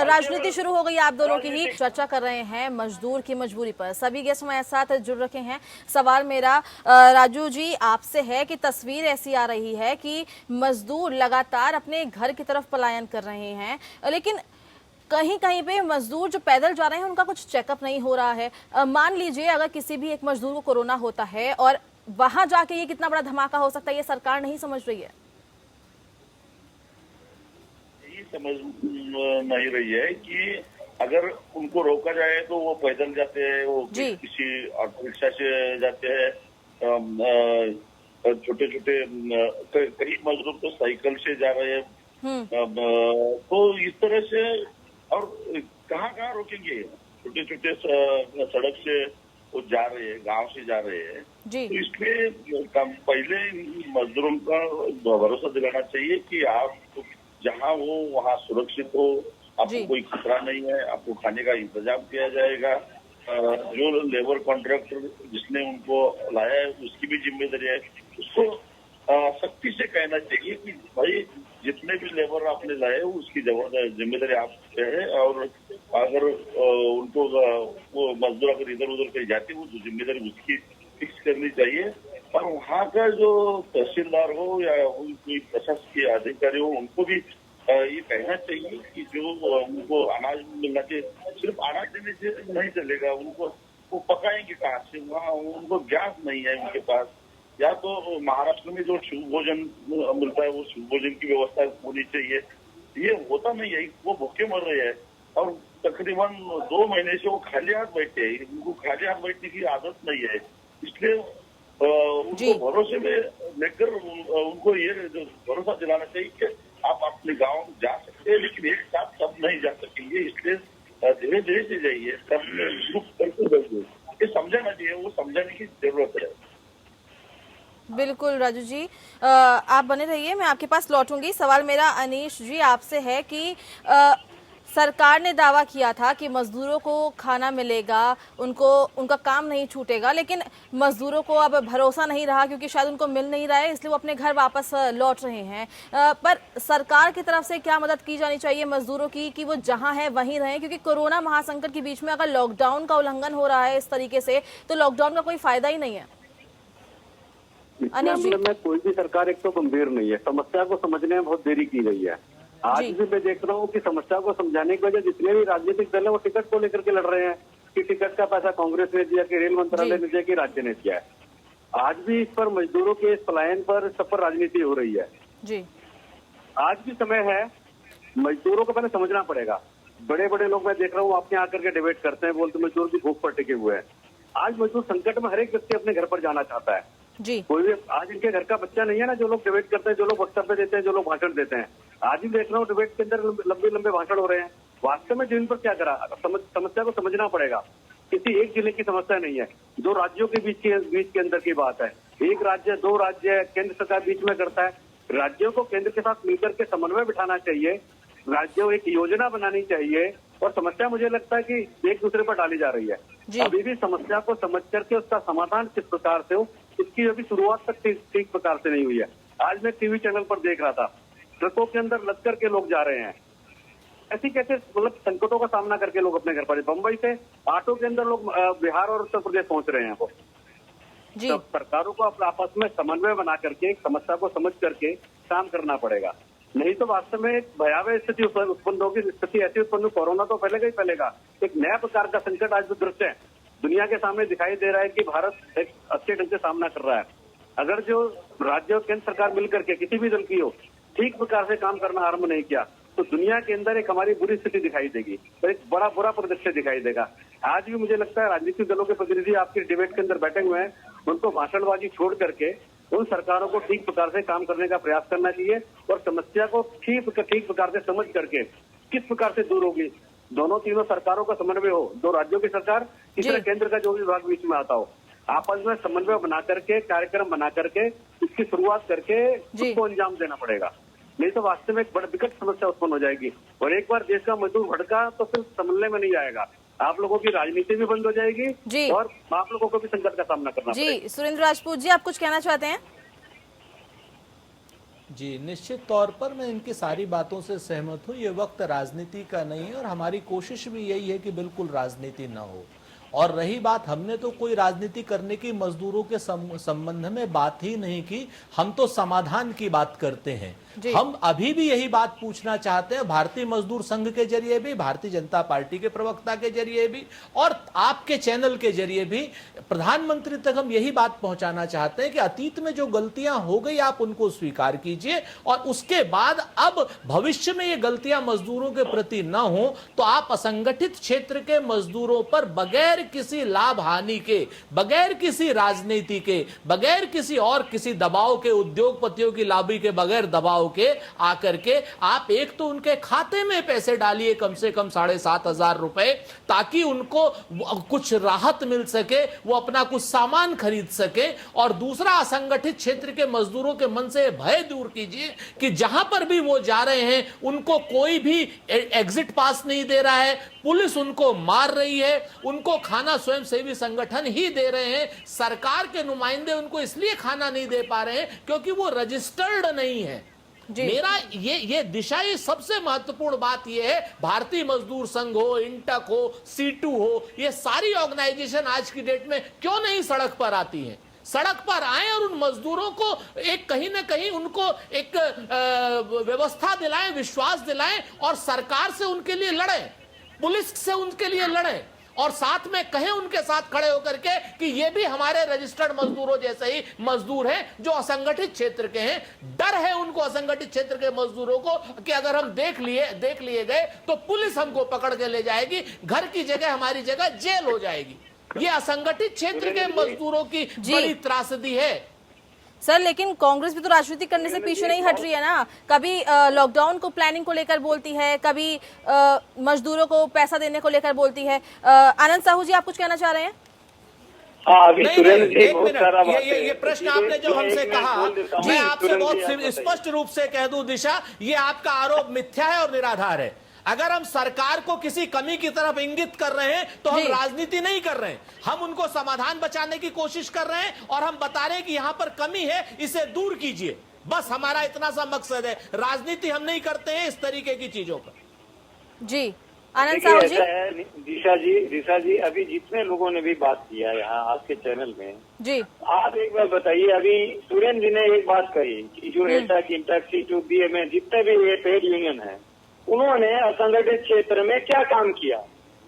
राजनीति शुरू हो गई, आप दोनों की ही चर्चा कर रहे हैं मजदूर की मजबूरी पर। सभी गेस्ट हमारे साथ जुड़ रखे हैं। सवाल मेरा राजू जी आपसे है कि तस्वीर ऐसी आ रही है कि मजदूर लगातार अपने घर की तरफ पलायन कर रहे हैं, लेकिन कहीं कहीं पे मजदूर जो पैदल जा रहे हैं उनका कुछ चेकअप नहीं हो रहा है। मान लीजिए अगर किसी भी एक मजदूर को कोरोना होता है और वहां जाके ये कितना बड़ा धमाका हो सकता है, ये सरकार नहीं समझ रही है। यही समझ नहीं रही है कि अगर उनको रोका जाए तो वो पैदल जाते हैं, वो किसी ऑटो रिक्शा से जाते हैं, छोटे छोटे कई मजदूर तो साइकिल से जा रहे हैं। तो इस तरह से और कहाँ रोकेंगे? छोटे छोटे सड़क से वो जा रहे हैं, गांव से जा रहे हैं। तो इसलिए पहले मजदूरों का भरोसा दिलाना चाहिए कि आप जहाँ हो वहाँ सुरक्षित हो, आपको कोई खतरा नहीं है, आपको खाने का इंतजाम किया जाएगा। जो लेबर कॉन्ट्रैक्टर जिसने उनको लाया है उसकी भी जिम्मेदारी है, उसको सख्ती से कहना चाहिए कि भाई जितने भी लेबर आपने लाए उसकी जिम्मेदारी आप पे है, और अगर उनको वो मजदूर अगर इधर उधर कहीं जाते वो जिम्मेदारी उसकी फिक्स करनी चाहिए। और वहाँ का जो तहसीलदार हो या कोई प्रशासकीय अधिकारी हो उनको भी ये कहना चाहिए कि जो उनको अनाज मिलना चाहिए, सिर्फ अनाज देने से नहीं चलेगा। उनको वो पकाएंगे कहाँ से? वहाँ उनको गैस नहीं है उनके पास। या तो महाराष्ट्र में जो शिव भोजन मिलता है वो शिव भोजन की व्यवस्था होनी चाहिए। ये होता नहीं है, वो भूखे मर रहे हैं और तकरीबन 2 महीने से वो खाली हाथ बैठे हैं। उनको खाली हाथ बैठने की आदत नहीं है, इसलिए उनको भरोसे में लेकर उनको ये भरोसा दिलाना चाहिए कि आप अपने गांव जा सकते हैं, लेकिन एक साथ सब नहीं जा सकेंगे, इसलिए धीरे धीरे से जाइए, सब ग्रुप करके जाइए। ये समझाना चाहिए, वो समझाने की जरूरत है। बिल्कुल राजू जी, आप बने रहिए, मैं आपके पास लौटूंगी। सवाल मेरा अनीश जी आपसे है कि सरकार ने दावा किया था कि मजदूरों को खाना मिलेगा, उनका काम नहीं छूटेगा, लेकिन मजदूरों को अब भरोसा नहीं रहा क्योंकि शायद उनको मिल नहीं रहा है, इसलिए वो अपने घर वापस लौट रहे हैं। पर सरकार की तरफ से क्या मदद की जानी चाहिए मजदूरों की कि वो जहां है वहीं रहें, क्योंकि कोरोना महासंकट के बीच में अगर लॉकडाउन का उल्लंघन हो रहा है इस तरीके से तो लॉकडाउन का कोई फायदा ही नहीं है। इस मामले में कोई भी सरकार एक तो गंभीर नहीं है, समस्या को समझने में बहुत देरी की गई है। आज भी मैं देख रहा हूँ कि समस्या को समझाने की वजह जितने भी राजनीतिक दल है वो टिकट को लेकर के लड़ रहे हैं कि टिकट का पैसा कांग्रेस ने दिया, कि रेल मंत्रालय ने दिया, कि राज्य ने दिया है। आज भी इस पर मजदूरों के इस पलायन पर सब पर राजनीति हो रही है जी। आज भी समय है, मजदूरों को पहले समझना पड़ेगा। बड़े बड़े लोग मैं देख रहा हूँ आपके यहाँ आकर के डिबेट करते हैं, बोलते मजदूर भी भूख पर टिके हुए हैं। आज मजदूर संकट में हर एक व्यक्ति अपने घर पर जाना चाहता है जी। कोई भी आज इनके घर का बच्चा नहीं है ना, जो लोग डिबेट करते हैं, जो लोग वक्तव्य देते हैं, जो लोग भाषण देते हैं। आज भी देख रहा हूँ डिबेट के अंदर लंबे लंबे भाषण हो रहे हैं। वास्तव में जिन पर क्या करा, समस्या को समझना पड़ेगा। किसी एक जिले की समस्या नहीं है, 2 राज्यों के बीच के अंदर की बात है। एक राज्य, 2 राज्य, केंद्र सरकार बीच में करता है। राज्यों को केंद्र के साथ मिलकर के समन्वय बिठाना चाहिए, राज्यों एक योजना बनानी चाहिए। और समस्या मुझे लगता है कि एक दूसरे पर डाली जा रही है। अभी भी समस्या को समझ करके उसका समाधान किस प्रकार से हो, इसकी अभी शुरुआत तक ठीक प्रकार से नहीं हुई है। आज मैं टीवी चैनल पर देख रहा था, ट्रकों के अंदर लग करके लोग जा रहे हैं। ऐसी कैसे मतलब संकटों का सामना करके लोग अपने घर पर, बंबई से ऑटो के अंदर लोग बिहार और उत्तर प्रदेश पहुंच रहे हैं। वो जी। तो सरकारों को आपस में समन्वय बना करके समस्या को समझ करके काम करना पड़ेगा, नहीं तो वास्तव में एक भयावह स्थिति उत्पन्न होगी। स्थिति ऐसी उत्पन्न, कोरोना तो फैलेगा ही फैलेगा। एक नया प्रकार का संकट आज जो दृश्य है दुनिया के सामने दिखाई दे रहा है कि भारत एक अच्छे ढंग से सामना कर रहा है। अगर जो राज्य और केंद्र सरकार मिलकर के किसी भी दल की हो ठीक प्रकार से काम करना आरंभ नहीं किया तो दुनिया के अंदर एक हमारी बुरी स्थिति दिखाई देगी, तो एक बड़ा बुरा परिदृश्य दिखाई देगा। आज भी मुझे लगता है राजनीतिक दलों के प्रतिनिधि आपके डिबेट के अंदर बैठे हुए हैं, उनको भाषणबाजी छोड़ करके उन सरकारों को ठीक प्रकार से काम करने का प्रयास करना चाहिए और समस्या को ठीक प्रकार से समझ करके किस प्रकार से दूर होगी। दोनों तीनों सरकारों का समन्वय हो, 2 राज्यों की सरकार, तीसरा केंद्र का जो भी विभाग बीच में आता हो, आपस में समन्वय बना करके कार्यक्रम बना करके इसकी शुरुआत करके उसको अंजाम देना पड़ेगा। नहीं तो वास्तव में एक बड़ी विकट समस्या उत्पन्न हो जाएगी और एक बार देश का मजदूर भड़का तो फिर संभलने में नहीं आएगा। आप लोगों की राजनीति भी बंद हो जाएगी और आप लोगों को भी संकट का सामना करना पड़ेगा। जी सुरेंद्र राजपूत जी, आप कुछ कहना चाहते हैं? जी, निश्चित तौर पर मैं इनकी सारी बातों से सहमत हूँ। ये वक्त राजनीति का नहीं है और हमारी कोशिश भी यही है कि बिल्कुल राजनीति ना हो। और रही बात, हमने तो कोई राजनीति करने की मजदूरों के संबंध में बात ही नहीं की, हम तो समाधान की बात करते हैं। हम अभी भी यही बात पूछना चाहते हैं भारतीय मजदूर संघ के जरिए भी, भारतीय जनता पार्टी के प्रवक्ता के जरिए भी और आपके चैनल के जरिए भी प्रधानमंत्री तक हम यही बात पहुंचाना चाहते हैं कि अतीत में जो गलतियां हो गई आप उनको स्वीकार कीजिए और उसके बाद अब भविष्य में ये गलतियां मजदूरों के प्रति न हो तो आप असंगठित क्षेत्र के मजदूरों पर बगैर किसी लाभ हानि के, बगैर किसी राजनीति के, बगैर किसी दबाव के, उद्योगपतियों की लॉबी के बगैर दबाव के आकर के आप एक तो उनके खाते में पैसे डालिए कम से कम 7,500 रुपए, ताकि उनको कुछ राहत मिल सके, वो अपना कुछ सामान खरीद सके। और दूसरा, असंगठित क्षेत्र के मजदूरों के मन से भय दूर कीजिए कि जहां पर भी वो जा रहे हैं उनको कोई भी एग्जिट पास नहीं दे रहा है, पुलिस उनको मार रही है, उनको खाना स्वयंसेवी संगठन ही दे रहे हैं, सरकार के नुमाइंदे उनको इसलिए खाना नहीं दे पा रहे हैं क्योंकि वो रजिस्टर्ड नहीं है। मेरा ये दिशा, ये सबसे महत्वपूर्ण बात ये है, भारतीय मजदूर संघ हो, इंटक हो, C2 हो, ये सारी ऑर्गेनाइजेशन आज की डेट में क्यों नहीं सड़क पर आती हैं? सड़क पर आए और उन मजदूरों को एक कहीं ना कहीं उनको एक व्यवस्था दिलाएं, विश्वास दिलाएं और सरकार से उनके लिए लड़ें, पुलिस से उनके लिए लड़ें और साथ में कहें उनके साथ खड़े होकर के कि ये भी हमारे रजिस्टर्ड मजदूरों जैसे ही मजदूर हैं जो असंगठित क्षेत्र के हैं। डर है उनको असंगठित क्षेत्र के मजदूरों को कि अगर हम देख लिए गए तो पुलिस हमको पकड़ के ले जाएगी, घर की जगह हमारी जगह जेल हो जाएगी। ये असंगठित क्षेत्र के मजदूरों की बड़ी त्रासदी है। सर, लेकिन कांग्रेस भी तो राजनीति करने से पीछे नहीं हट रही है ना। कभी लॉकडाउन को प्लानिंग को लेकर बोलती है, कभी मजदूरों को पैसा देने को लेकर बोलती है। आनंद साहू जी, आप कुछ कहना चाह रहे हैं? एक मिनट, ये प्रश्न आपने जो हमसे कहा, मैं आपसे बहुत स्पष्ट रूप से कह दूं दिशा, ये आपका आरोप मिथ्या है और निराधार है। अगर हम सरकार को किसी कमी की तरफ इंगित कर रहे हैं तो हम राजनीति नहीं कर रहे हैं, हम उनको समाधान बचाने की कोशिश कर रहे हैं और हम बता रहे हैं कि यहां पर कमी है, इसे दूर कीजिए। बस हमारा इतना सा मकसद है, राजनीति हम नहीं करते हैं इस तरीके की चीजों पर। जी आनंद साहू जी। दिशा जी, अभी जितने लोगों ने भी बात किया यहाँ आपके चैनल में, जी आप एक बार बताइए, अभी सुरेंद्र जी ने एक बात कही कि जो एटक, इंटक, जो बीएमए, जितने भी ये ट्रेड यूनियन है, उन्होंने असंगठित क्षेत्र में क्या काम किया।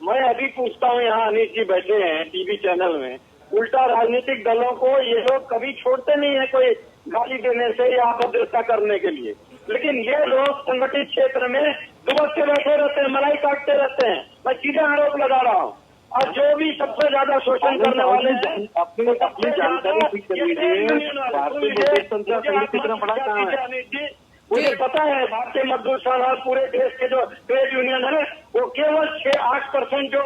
मैं अभी पूछता हूँ, यहाँ अनिश जी बैठे हैं टीवी चैनल में, उल्टा राजनीतिक दलों को ये लोग कभी छोड़ते नहीं है कोई गाली देने से या अभद्रता करने के लिए, लेकिन ये लोग संगठित क्षेत्र में दुबक के बैठे रहते हैं, मलाई काटते रहते हैं। मैं सीधा आरोप लगा रहा हूँ। और जो भी सबसे ज्यादा शोषण करने वाले हैं, अपनी जानकारी ठीक कर लीजिए। भारतीय मजदूर संघ संगठित कितना बड़ा काम है मुझे पता है। भारतीय मजदूर संघ और पूरे देश के जो ट्रेड यूनियन है वो केवल 6-8% जो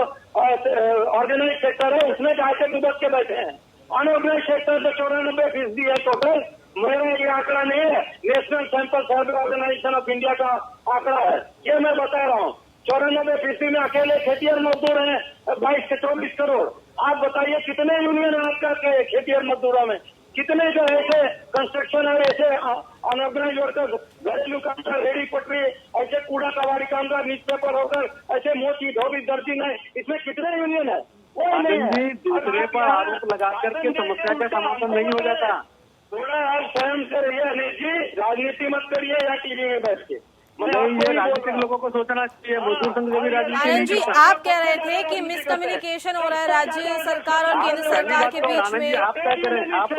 ऑर्गेनाइज सेक्टर है उसमें जाके दुबक के बैठे हैं। अनऑर्गेनाइज सेक्टर जो 94% है टोटल, मेरा ये आंकड़ा नहीं है, National Sample Survey Organisation of India का आंकड़ा है, ये मैं बता रहा हूँ। 94% में अकेले खेतिहर मजदूर हैं 22 से 24 करोड़। आप बताइए कितने यूनियन है आपका खेतिहर मजदूरों में, कितने जो ऐसे कंस्ट्रक्शन और ऐसे अनऑर्गेनाइज वर्कर्स, घरेलू कामगार, रेडी पटरी, ऐसे कूड़ा कबाड़ी कामगार, न्यूज पेपर होकर, ऐसे मोची धोबी दर्जी है, इसमें कितने यूनियन है? जी, दूसरे पर आरोप लगा करके समस्या का समाधान नहीं हो जाता। थोड़ा आप स्वयं से रहिए अनिश जी, राजनीति मत करिए या टीवी में बैठ के। ये राजनीतिक लोगों को सोचना चाहिए, मजदूर संघ भी राजनीति आनंद जी, आप कह रहे थे कि मिसकम्युनिकेशन हो रहा है राज्य सरकार और केंद्र सरकार के बीच में। आप क्या करें, आप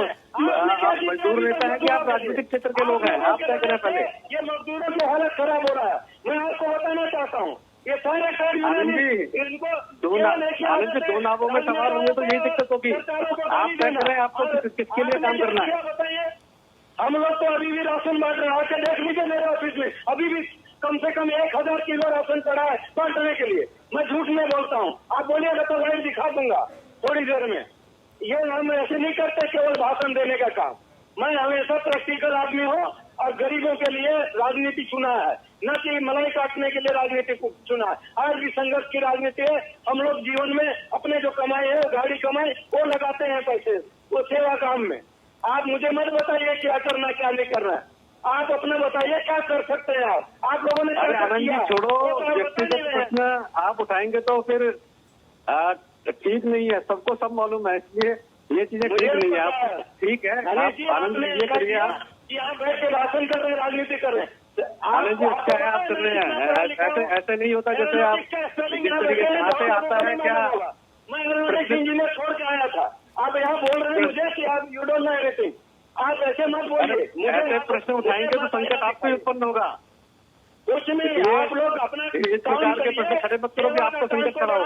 मजदूर नेता है कि आप राजनीतिक क्षेत्र के लोग हैं, आप क्या करें? पहले ये मजदूरों की हालत खराब हो रहा है, मैं आपको बताना चाहता हूँ। ये सारे आनंद जी, दो नावों में सवार होंगे तो यही दिक्कत होगी। आप क्या करें, आपको किसके लिए काम करना है? बताइए। हम लोग तो अभी भी राशन बांट रहे हैं, आके देख लीजिए मेरे ऑफिस में, अभी भी कम से कम 1000 किलो राशन पड़ा है बांटने के लिए। मैं झूठ नहीं बोलता हूँ, आप बोलिएगा तो लाइव दिखा दूंगा थोड़ी देर में। ये हम ऐसे नहीं करते केवल भाषण देने का काम। मैं हमेशा प्रैक्टिकल आदमी हूँ और गरीबों के लिए राजनीति चुना है, न कि मलाई काटने के लिए राजनीति चुना है। आज भी संघर्ष की राजनीति है। हम लोग जीवन में अपने जो कमाई है, गाड़ी कमाई, वो लगाते हैं पैसे वो सेवा काम में। आप मुझे मत बताइए क्या करना क्या नहीं करना है, आप अपना बताइए क्या कर सकते हैं। आप लोगों ने आनंद जी छोड़ो, व्यक्तिगत प्रश्न आप उठाएंगे तो फिर ठीक नहीं है, सबको सब मालूम है, इसलिए ये चीजें ठीक नहीं है। आप ठीक है, आनंद जी ये करिए, आप यहाँ बैठ के भाषण कर रहे हैं, राजनीति कर रहे हैं। आनंद जी अच्छा है, आप कर रहे हैं, ऐसे नहीं होता जैसे आप जिस तरीके से आते आता है। क्या मैं इंजीनियर छोड़ के आया था, आप यहाँ बोल रहे हैं मुझे कि आप यू डोंट नो एवरीथिंग। आप ऐसे मत बोलिए। ऐसे प्रश्न उठाएंगे तो संकट आपको उत्पन्न होगा। कुछ नहीं, आप लोग अपना इस प्रकार के प्रश्न खड़े मत करो कि आपको संकट खड़ा हो।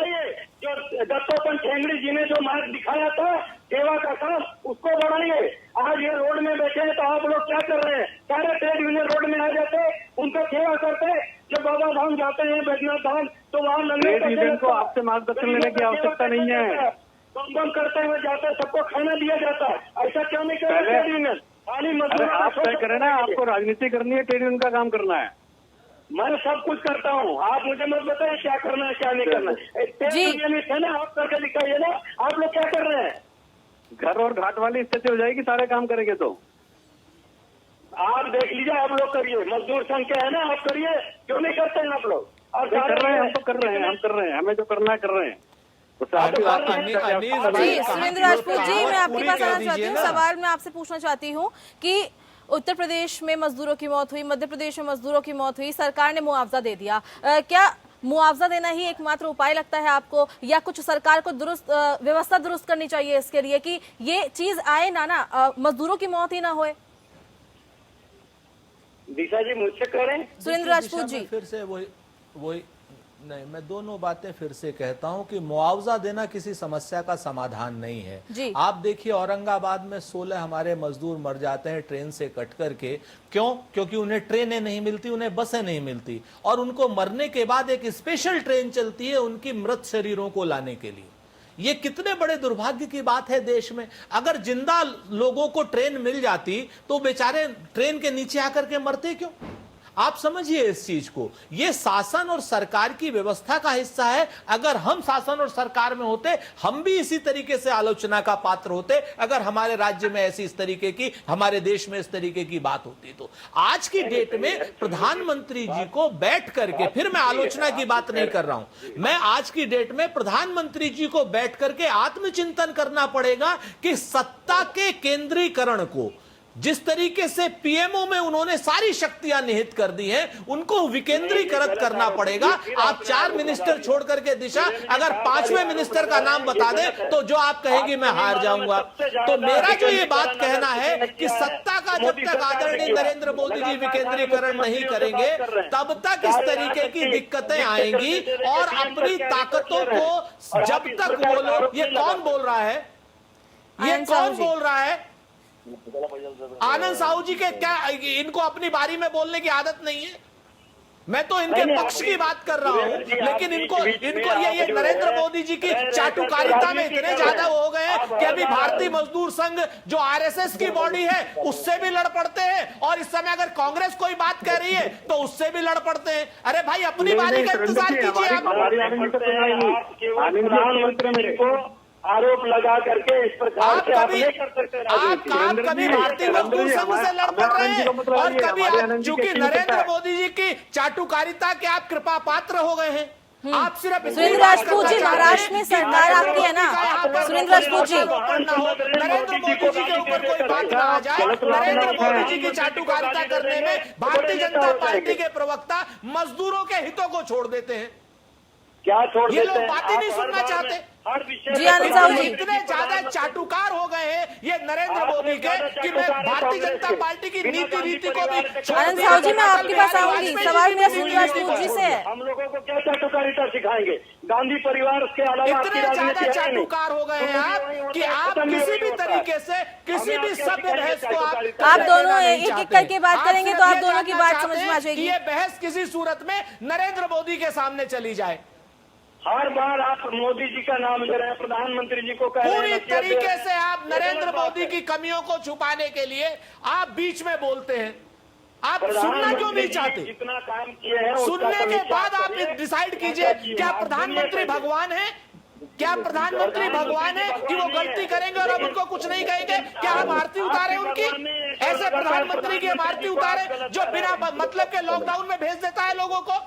जो दत्तोपन ठेंगड़ी जी ने जो मार्ग दिखाया था सेवा का काम, उसको बढ़ाइए। आज ये रोड में बैठे हैं तो आप लोग क्या कर रहे हैं? सारे ट्रेड यूनियन रोड में आ जाते, उनका सेवा करते। जब बाबा धाम जाते हैं, बैजनाथ धाम, तो वहाँ लंगर को आपसे मार्गदर्शन लेने की आवश्यकता नहीं है। बम करते हुए जाते, सबको खाना दिया जाता है। ऐसा क्यों नहीं कर रहे ट्रेड यूनियन? खाली मजदूर आप तय करें ना, आपको राजनीति करनी है, ट्रेड यूनियन का काम करना है। मैं सब कुछ करता हूँ, आप मुझे मत बताइए क्या करना है क्या नहीं करना है ना। आप करके दिखाइए ना, आप लोग क्या कर रहे हैं? घर और घाट वाली स्थिति हो जाएगी सारे काम करेंगे तो। आप देख लीजिए, आप लोग करिए, मजदूर संघ के है ना, आप करिए, क्यों नहीं करते हैं आप लोग? और कर रहे हैं, हम तो कर रहे हैं, हम कर रहे हैं, हमें जो करना है कर रहे हैं। तो साथ ही जी सुरेंद्र राजपूत जी, मैं आपके पास आना चाहती हूँ। सवाल मैं आपसे पूछना चाहती हूँ कि उत्तर प्रदेश में मजदूरों की मौत हुई, मध्य प्रदेश में मजदूरों की मौत हुई, सरकार ने मुआवजा दे दिया। क्या मुआवजा देना ही एकमात्र उपाय लगता है आपको, या कुछ सरकार को व्यवस्था दुरुस्त करनी चाहिए इसके लिए कि ये चीज आए ना मजदूरों की मौत ही ना होए? दिशा जी मुझसे कह रहे हैं। सुरेंद्र राजपूत जी, फिर से वही नहीं, मैं दोनों बातें फिर से कहता हूं कि मुआवजा देना किसी समस्या का समाधान नहीं है। आप देखिए औरंगाबाद में 16 हमारे मजदूर मर जाते हैं ट्रेन से कट करके। क्यों? क्योंकि उन्हें ट्रेनें नहीं मिलती, उन्हें बसें नहीं मिलती, और उनको मरने के बाद एक स्पेशल ट्रेन चलती है उनकी मृत शरीरों को लाने के लिए। ये कितने बड़े दुर्भाग्य की बात है देश में। अगर जिंदा लोगों को ट्रेन मिल जाती तो बेचारे ट्रेन के नीचे आकर के मरते क्यों? आप समझिए इस चीज को। ये शासन और सरकार की व्यवस्था का हिस्सा है। अगर हम शासन और सरकार में होते, हम भी इसी तरीके से आलोचना का पात्र होते। अगर हमारे राज्य में ऐसी इस तरीके की, हमारे देश में इस तरीके की बात होती तो आज की डेट में प्रधानमंत्री जी को बैठ करके, फिर मैं आलोचना की बात नहीं कर रहा हूं, मैं आज की डेट में प्रधानमंत्री जी को बैठ करके आत्मचिंतन करना पड़ेगा कि सत्ता के केंद्रीकरण को, जिस तरीके से पीएमओ में उन्होंने सारी शक्तियां निहित कर दी हैं, उनको विकेंद्रीकृत करना पड़ेगा। आप 4 मिनिस्टर छोड़ करके दिशा, अगर 5वें मिनिस्टर का नाम बता दे तो जो आप कहेंगी मैं हार जाऊंगा। तो मेरा जो ये बात कहना है कि सत्ता का जब तक आदरणीय नरेंद्र मोदी जी विकेंद्रीकरण नहीं करेंगे, तब तक इस तरीके की दिक्कतें आएंगी। और अपनी ताकतों को जब तक वो लोग, ये कौन बोल रहा है, ये कौन बोल रहा है? आनंद साहू जी के क्या इनको अपनी बारी में बोलने की आदत नहीं है? मैं तो इनके पक्ष की बात कर रहा हूं, लेकिन इनको ये नरेंद्र मोदी जी की चाटुकारिता में इतने ज्यादा हो गए हैं कि अभी भारतीय मजदूर संघ जो आरएसएस की बॉडी है उससे भी लड़ पड़ते हैं, और इस समय अगर कांग्रेस कोई बात कह रही है तो उससे भी लड़ पड़ते हैं। अरे भाई अपनी बारी का इंतजार कीजिए। आप आरोप लगा करके इस प्रकार से आप कभी भारतीय मजदूर संघ से लड़ पड़ रहे हैं, और कभी आप चूंकि नरेंद्र मोदी जी की चाटुकारिता के आप कृपा पात्र हो गए हैं। आप सिर्फ सुरेंद्र राजपूत जी, महाराष्ट्र में सरकार आपकी है ना सुरेंद्र राजपूत जी? नरेंद्र मोदी जी के ऊपर कोई बात ना आ जाए। नरेंद्र मोदी जी की चाटुकारिता करने में भारतीय जनता पार्टी के प्रवक्ता मजदूरों के हितों को छोड़ देते हैं। क्या छोड़ ये देते लोग हैं? बात ही नहीं सुनना चाहते। जी आनंद साहू जी, इतने ज्यादा चाटुकार हो गए हैं ये नरेंद्र मोदी के कि मैं भारतीय जनता पार्टी की नीति को भी। आनंद साहू जी, मैं आपके पास आऊंगी। सवाल मेरा सुरेंद्र राजपूत जी से है। हम लोगों को क्या चाटुकारिता सिखाएंगे? गांधी परिवार के अलावा इतने ज्यादा चाटुकार हो गए हैं आप कि आप किसी भी तरीके से, किसी भी सभ्य बहस को आप दोनों एक एक करके बात करेंगे तो आप दोनों की बात समझ में आ जाएगी। ये बहस किसी सूरत में नरेंद्र मोदी के सामने चली जाए। हर बार आप मोदी जी का नाम ले रहे हैं, प्रधानमंत्री जी को कह रहे हैं। पूरी तरीके से आप नरेंद्र मोदी की कमियों को छुपाने के लिए आप बीच में बोलते हैं। आप सुनना क्यों नहीं चाहते? जितना काम किए हैं सुनने के बाद आप डिसाइड कीजिए, क्या प्रधानमंत्री भगवान है? क्या प्रधानमंत्री भगवान है कि वो गलती करेंगे और हम उनको कुछ नहीं कहेंगे? क्या हम आरती उतारे उनकी? ऐसे प्रधानमंत्री की हम आरती उतारे जो बिना मतलब के लॉकडाउन में भेज देता है लोगों को,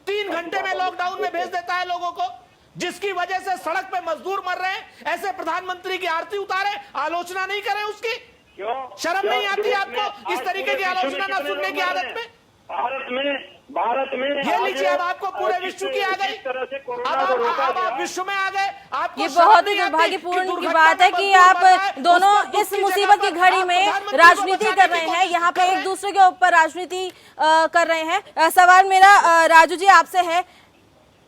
3 घंटे में लॉकडाउन में भेज देता है लोगों को, जिसकी वजह से सड़क पे मजदूर मर रहे हैं। ऐसे प्रधानमंत्री की आरती उतारे, आलोचना नहीं करें उसकी? शर्म नहीं आती आपको इस तरीके की आलोचना ना सुनने की आदत में? भारत में ये लीजिए, अब आपको पूरे विश्व की आ गई, अब आप विश्व में आ गए। आपको ये बहुत ही दुर्भाग्यपूर्ण की बात है कि आप दोनों इस मुसीबत की घड़ी में राजनीति कर रहे हैं, यहाँ पे एक दूसरे के ऊपर राजनीति कर रहे हैं। सवाल मेरा राजू जी आपसे है,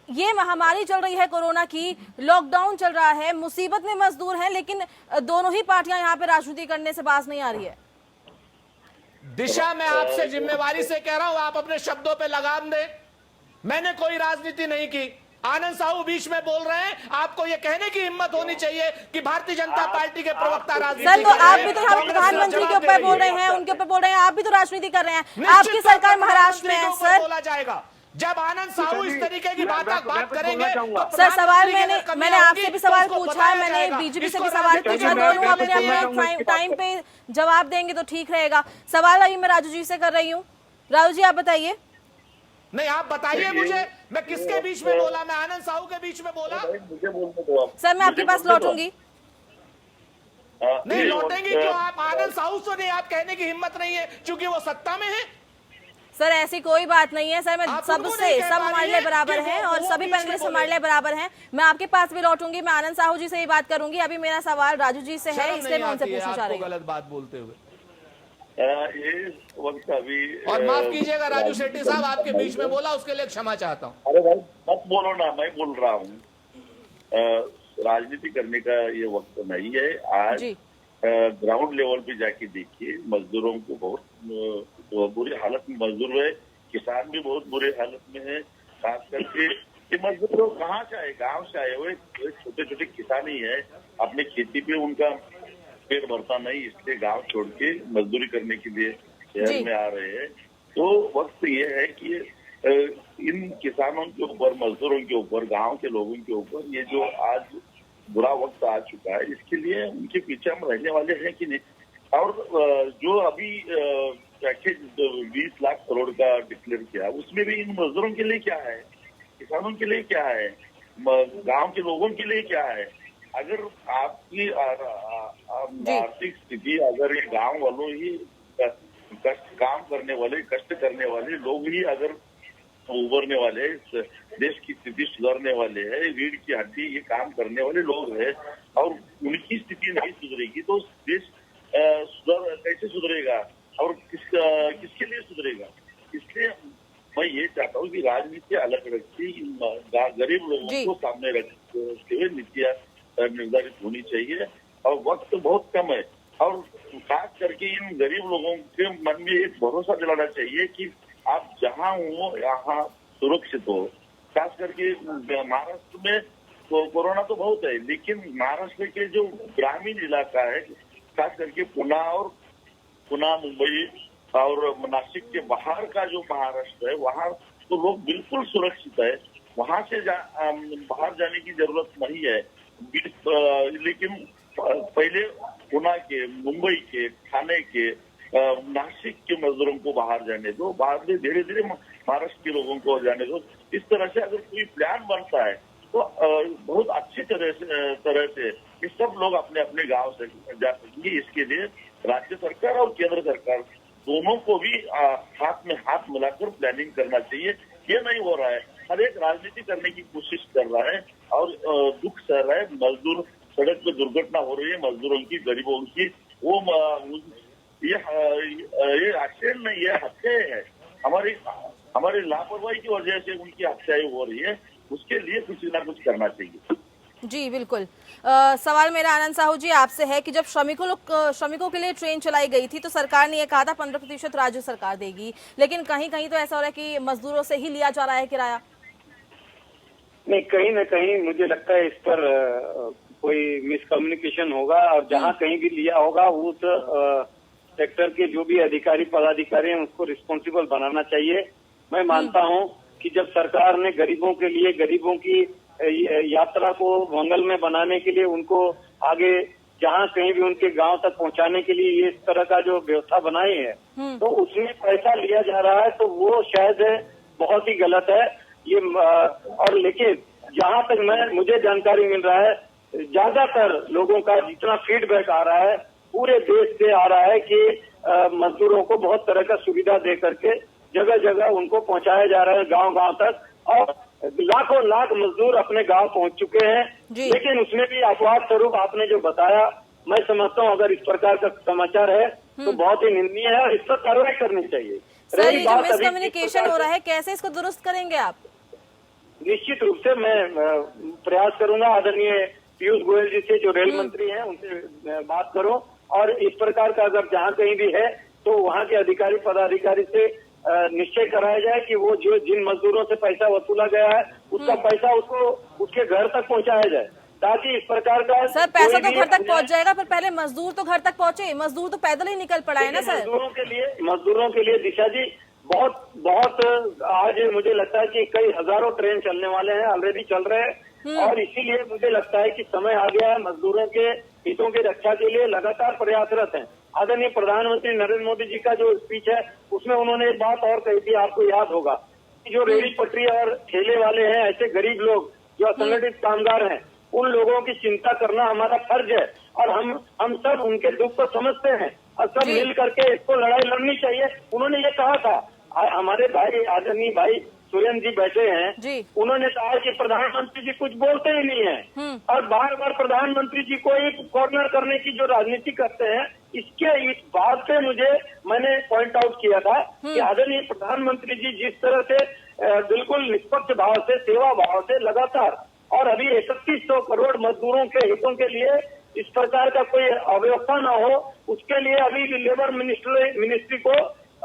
ये महामारी चल रही है कोरोना की, लॉकडाउन चल रहा है, मुसीबत में मजदूर हैं, लेकिन दोनों ही पार्टियां यहाँ पे राजनीति करने से बाज नहीं आ रही है। दिशा, मैं आपसे जिम्मेवारी से कह रहा हूं, आप अपने शब्दों पे लगाम दें। मैंने कोई राजनीति नहीं की। आनंद साहू बीच में बोल रहे हैं, आपको ये कहने की हिम्मत होनी चाहिए कि भारतीय जनता पार्टी के प्रवक्ता राजनीति सर, तो आप भी तो हम प्रधानमंत्री के ऊपर बोल रहे हैं, उनके ऊपर बोल रहे हैं, आप भी तो राजनीति कर रहे हैं। आपकी सरकार महाराष्ट्र में है सर। बोला जाएगा जब आनंद साहू इस तरीके की बात करेंगे तो सर, सवाल मैंने आपसे भी सवाल पूछा है, मैंने बीजेपी से भी सवाल पूछा, दोनों अपने अपने टाइम पे जवाब देंगे तो ठीक रहेगा। सवाल अभी मैं राजू जी से कर रही हूँ। राजू जी आप बताइए। नहीं आप बताइए मुझे, मैं किसके बीच में बोला? मैं आनंद साहू के बीच में बोला? मुझे बोलने दो आप। सर मैं आपके पास लौटूंगी। नहीं लौटेंगी क्यों आप? आनंद साहू से नहीं आप कहने की हिम्मत नहीं है क्योंकि वो सत्ता में है? सर ऐसी कोई बात नहीं है सर, मैं आप सबसे उनको नहीं कह सब पा हमारे रही लिए है बराबर कि हैं वो और सभी बीच में पैनलिस्ट बोले। हमारे लिए बराबर हैं। मैं आपके पास भी लौटूंगी, मैं आनंद साहू जी से ही बात करूंगी। अभी मेरा सवाल राजू जी से है, शर्म इसलिए नहीं मैं उनसे आती है पूछना चाह रही आपको हूँ। गलत बात बोलते हुए? ये वक्त अभी और माफ कीजिएगा राजू शेट्टी साहब, आपके बीच में बोला उसके लिए क्षमा चाहता हूँ। अरे भाई मत बोलो ना, मैं बोल रहा हूँ। राजनीति करने का ये वक्त नहीं है। आज जी ग्राउंड लेवल पे जाके देखिए, मजदूरों को बहुत बुरी हालत में मजदूर है, किसान भी बहुत बुरे हालत में है। खास करके कि मजदूर लोग कहाँ से आए, गाँव से आए हुए छोटे छोटे किसान ही है, अपनी खेती पे उनका पेट भरता नहीं, इसलिए गांव छोड़ के मजदूरी करने के लिए शहर में आ रहे हैं। तो वक्त ये है कि इन किसानों के ऊपर, मजदूरों के ऊपर, गांव के लोगों के ऊपर ये जो आज बुरा वक्त आ चुका है, इसके लिए उनके पीछे हम रहने वाले हैं कि नहीं। और जो अभी पैकेज 20 लाख करोड़ का डिक्लेयर किया, उसमें भी इन मजदूरों के लिए क्या है, किसानों के लिए क्या है, गांव के लोगों के लिए क्या है। अगर आपकी आर्थिक स्थिति, अगर ये गांव वालों ही काम करने वाले, कष्ट करने वाले लोग ही अगर उभरने वाले, देश की स्थिति सुधारने वाले हैं, रीढ़ की हड्डी ये काम करने वाले लोग हैं, और उनकी स्थिति नहीं सुधरेगी तो देश कैसे सुधरेगा और किसके लिए सुधरेगा। इसलिए मैं ये चाहता हूँ कि राजनीति अलग रखती, गरीब लोगों को सामने रखते हुए नीतियाँ निर्धारित होनी चाहिए। और वक्त तो बहुत कम है, और खास करके इन गरीब लोगों के मन में एक भरोसा दिलाना चाहिए कि आप जहाँ हो यहाँ सुरक्षित हो। खास करके महाराष्ट्र में तो कोरोना तो बहुत है, लेकिन महाराष्ट्र के जो ग्रामीण इलाका है, खास करके पुणे, मुंबई और नासिक के बाहर का जो महाराष्ट्र है, वहाँ तो लोग बिल्कुल सुरक्षित है, वहाँ से बाहर जाने की जरूरत नहीं है। लेकिन पहले पुणे के, मुंबई के, ठाणे के, नासिक के मजदूरों को बाहर जाने दो, बाद में धीरे धीरे महाराष्ट्र के लोगों को जाने दो। इस तरह से अगर कोई प्लान बनता है तो बहुत अच्छी तरह से ये सब लोग अपने अपने गांव से जा सकेंगे। इसके लिए राज्य सरकार और केंद्र सरकार दोनों को भी हाथ में हाथ मिलाकर प्लानिंग करना चाहिए। ये नहीं हो रहा है, हर एक राजनीति करने की कोशिश कर रहा है और दुख सह रहा है। मजदूर सड़क पे दुर्घटना हो रही है, मजदूरों की, गरीबों की, वो ये एक्सीडेंट नहीं, ये हत्याएं है। हमारी लापरवाही की वजह से उनकी हत्याएं हो रही है, उसके लिए कुछ ना कुछ करना चाहिए। जी बिल्कुल। सवाल मेरा आनंद साहू जी आपसे है कि जब श्रमिकों के लिए ट्रेन चलाई गई थी तो सरकार ने यह कहा था 15% राज्य सरकार देगी, लेकिन कहीं कहीं तो ऐसा हो रहा है कि मजदूरों से ही लिया जा रहा है किराया। नहीं, कहीं न कहीं मुझे लगता है इस पर कोई मिसकम्युनिकेशन होगा, और जहां कहीं भी लिया होगा उस सेक्टर के जो भी अधिकारी पदाधिकारी हैं उसको रिस्पॉन्सिबल बनाना चाहिए। मैं मानता हूं कि जब सरकार ने गरीबों के लिए, गरीबों की यात्रा को मंगलमय बनाने के लिए, उनको आगे जहां कहीं भी उनके गांव तक पहुंचाने के लिए ये इस तरह का जो व्यवस्था बनाई है, तो उसमें पैसा लिया जा रहा है, तो वो शायद बहुत ही गलत है ये। और लेकिन जहां तक मुझे जानकारी मिल रहा है, ज्यादातर लोगों का जितना फीडबैक आ रहा है पूरे देश से आ रहा है कि मजदूरों को बहुत तरह का सुविधा दे करके जगह जगह उनको पहुंचाया जा रहा है, गांव तक, और लाखों लाख मजदूर अपने गांव पहुंच चुके हैं। लेकिन उसमें भी अपवाद स्वरूप आपने जो बताया, मैं समझता हूं अगर इस प्रकार का समाचार है तो बहुत ही निंदनीय है और इस पर कार्रवाई करनी चाहिए। सर ये जो मिसकम्युनिकेशन हो रहा है, कैसे इसको दुरुस्त करेंगे आप? निश्चित रूप से मैं प्रयास करूंगा, आदरणीय पीयूष गोयल जी से जो रेल मंत्री हैं उनसे बात करूं, और इस प्रकार का अगर जहां कहीं भी है तो वहां के अधिकारी पदाधिकारी से निश्चय कराया जाए कि वो जो जिन मजदूरों से पैसा वसूला गया है उसका पैसा उसको उसके घर तक पहुंचाया जाए, ताकि इस प्रकार का। सर पैसा तो घर तक पहुंच जाएगा, पर पहले मजदूर तो घर तक पहुंचे। मजदूर तो पैदल ही निकल पड़ा है ना सर। मजदूरों के लिए दिशा जी बहुत आज मुझे लगता है कि कई हजारों ट्रेन चलने वाले हैं, ऑलरेडी चल रहे हैं, और इसीलिए मुझे लगता है कि समय आ गया है मजदूरों के हितों की रक्षा के लिए लगातार प्रयासरत हैं। आदरणीय प्रधानमंत्री नरेंद्र मोदी जी का जो स्पीच है उसमें उन्होंने एक बात और कही थी, आपको याद होगा जो रेहड़ी पटरी और ठेले वाले हैं, ऐसे गरीब लोग जो असंगठित कामगार हैं, उन लोगों की चिंता करना हमारा फर्ज है और हम सब उनके दुख को समझते हैं और सब मिल करके इसको लड़ाई लड़नी चाहिए। उन्होंने ये कहा था, हमारे भाई आदरणीय भाई सुरेंद्र जी बैठे हैं, उन्होंने कहा कि प्रधानमंत्री जी कुछ बोलते ही नहीं है और बार बार प्रधानमंत्री जी को एक कॉर्नर करने की जो राजनीति करते हैं, इस बात से मैंने पॉइंट आउट किया था कि आदरणीय प्रधानमंत्री जी जिस तरह से बिल्कुल निष्पक्ष भाव से, सेवा भाव से लगातार और अभी 3100 करोड़ मजदूरों के हितों के लिए इस प्रकार का कोई अव्यवस्था न हो, उसके लिए अभी लेबर मिनिस्ट्री को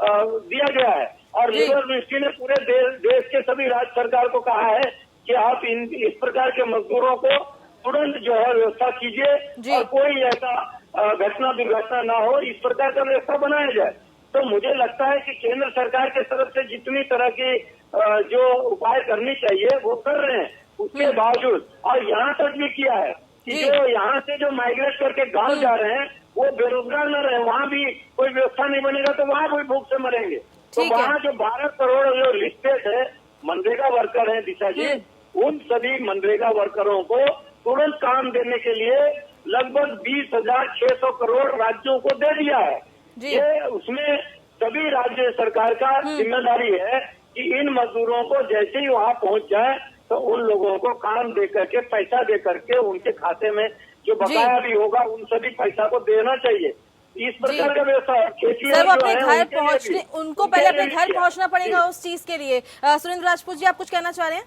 दिया गया है और लेबर मिनिस्ट्री ने पूरे देश के सभी राज्य सरकार को कहा है कि आप इस प्रकार के मजदूरों को तुरंत जो है व्यवस्था कीजिए और कोई ऐसा घटना दुर्घटना ना हो, इस प्रकार का व्यवस्था बनाया जाए। तो मुझे लगता है कि केंद्र सरकार के तरफ से जितनी तरह की जो उपाय करनी चाहिए वो कर रहे हैं, उसके बावजूद और यहाँ तक भी किया है कि जो यहाँ से जो माइग्रेट करके गांव जा रहे हैं वो बेरोजगार न रहे, वहाँ भी कोई व्यवस्था नहीं बनेगा तो वहाँ कोई भूख से मरेंगे। तो वहाँ जो 12 करोड़ जो लिस्टेड है मनरेगा वर्कर है दिशा जी, उन सभी मनरेगा वर्करों को तुरंत काम देने के लिए लगभग 20,600 करोड़ राज्यों को दे दिया है। ये उसमें सभी राज्य सरकार का जिम्मेदारी है कि इन मजदूरों को जैसे ही वहाँ पहुँच जाए तो उन लोगों को काम दे करके, पैसा दे करके उनके खाते में जो बकाया भी होगा उन सभी पैसा को देना चाहिए। इस प्रकार का व्यवस्था सर वो अपने घर पहुँचने, उनको पहले अपने घर पहुँचना पड़ेगा उस चीज के लिए। सुरेंद्र राजपूत जी, आप कुछ कहना चाह रहे हैं?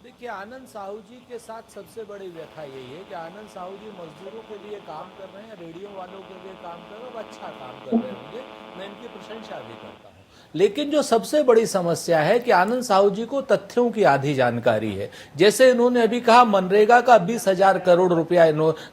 देखिए, आनंद साहू जी के साथ सबसे बड़ी व्यथा यही है कि आनंद साहू जी मजदूरों के लिए काम कर रहे हैं, रेडियो वालों के लिए काम कर रहे हैं, अच्छा काम कर रहे होंगे, मैं इनकी प्रशंसा भी करता हूँ। लेकिन जो सबसे बड़ी समस्या है कि आनंद साहू जी को तथ्यों की आधी जानकारी है। जैसे इन्होंने अभी कहा मनरेगा का 20,000 करोड़ रुपया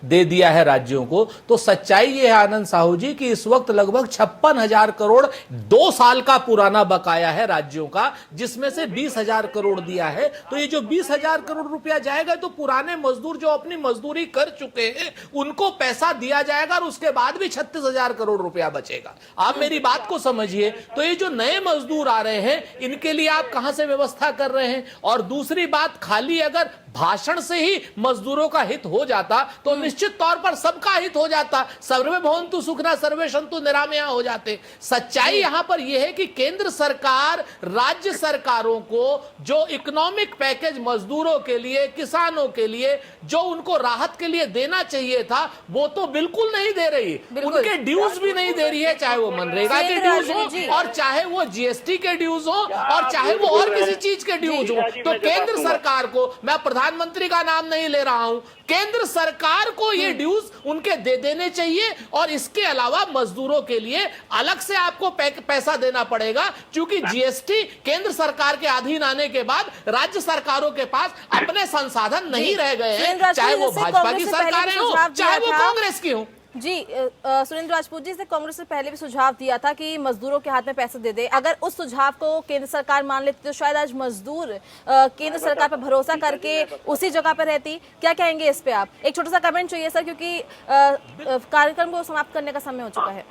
दे दिया है राज्यों को, तो सच्चाई ये है आनंद साहू जी कि इस वक्त लगभग 56,000 करोड़ 2 साल का पुराना बकाया है राज्यों का, जिसमें से 20,000 करोड़ दिया है। तो ये जो 20,000 करोड़ रुपया जाएगा तो पुराने मजदूर जो अपनी मजदूरी कर चुके हैं उनको पैसा दिया जाएगा और उसके बाद भी 36,000 करोड़ रुपया बचेगा। आप मेरी बात को समझिए। तो ये जो नए मजदूर आ रहे हैं इनके लिए आप कहां से व्यवस्था कर रहे हैं? और दूसरी बात, खाली अगर भाषण से ही मजदूरों का हित हो जाता तो निश्चित तौर पर सबका हित हो जाता। सर्वे भवन्तु सुखिनः सर्वे सन्तु निरामया हो जाते। सच्चाई यहां पर यह है कि केंद्र सरकार राज्य सरकारों को जो इकोनॉमिक पैकेज मजदूरों के लिए, किसानों के लिए जो उनको राहत के लिए देना चाहिए था वो तो बिल्कुल नहीं दे रही। उनके ड्यूज भी नहीं दे रही है, चाहे वो मनरेगा के ड्यूज हो और चाहे वो जीएसटी के ड्यूज हो और चाहे वो और किसी चीज के ड्यूज हो। तो केंद्र सरकार को, मैं प्रधानमंत्री का नाम नहीं ले रहा हूं, केंद्र सरकार को ये ड्यूज उनके दे देने चाहिए और इसके अलावा मजदूरों के लिए अलग से आपको पैसा देना पड़ेगा, क्योंकि जीएसटी केंद्र सरकार के अधीन आने के बाद राज्य सरकारों के पास अपने संसाधन नहीं रह गए हैं, चाहे वो भाजपा की सरकारें हो चाहे वो कांग्रेस की हो। जी सुरेंद्र राजपूत जी से कांग्रेस ने पहले भी सुझाव दिया था कि मजदूरों के हाथ में पैसे दे दे। अगर उस सुझाव को केंद्र सरकार मान लेती तो शायद आज मजदूर केंद्र सरकार पर भरोसा करके उसी जगह पर रहती। क्या कहेंगे इस पे आप? एक छोटा सा कमेंट चाहिए सर, क्योंकि कार्यक्रम को समाप्त करने का समय हो चुका है।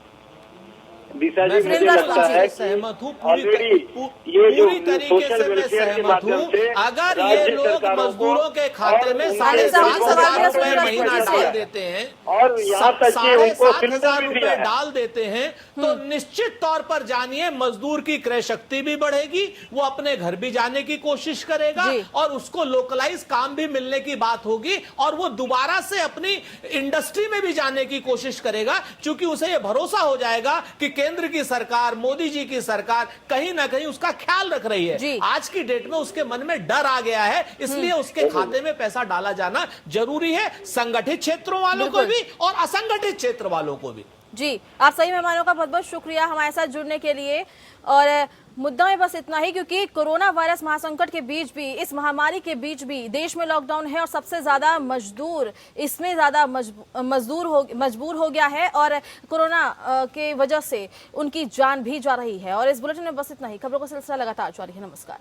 दिशा जी, मुझे लगता है सहमत हूँ, ये जो सोशल वेलफेयर के माध्यम से अगर ये लोग मजदूरों के खाते में 7,500 रुपए महीना डाल देते हैं और यहाँ तक 7,500 रुपए डाल देते हैं तो निश्चित तौर पर जानिए मजदूर की क्रय शक्ति भी बढ़ेगी, वो अपने घर भी जाने की कोशिश करेगा और उसको लोकलाइज काम भी मिलने की बात होगी और वो दोबारा से अपनी इंडस्ट्री में भी जाने की कोशिश करेगा, क्योंकि उसे ये भरोसा हो जाएगा कि केंद्र की सरकार, मोदी जी की सरकार कहीं ना कहीं उसका ख्याल रख रही है। आज की डेट में उसके मन में डर आ गया है, इसलिए उसके खाते में पैसा डाला जाना जरूरी है, संगठित क्षेत्रों वालों को भी और असंगठित क्षेत्र वालों को भी। जी, आप सही मेहमानों का बहुत बहुत शुक्रिया हमारे साथ जुड़ने के लिए। और मुद्दा में बस इतना ही, क्योंकि कोरोना वायरस महासंकट के बीच भी, इस महामारी के बीच भी देश में लॉकडाउन है और सबसे ज्यादा मजदूर इसमें ज्यादा मजबूर हो गया है और कोरोना के वजह से उनकी जान भी जा रही है। और इस बुलेटिन में बस इतना ही। खबरों का सिलसिला लगातार जारी है। नमस्कार।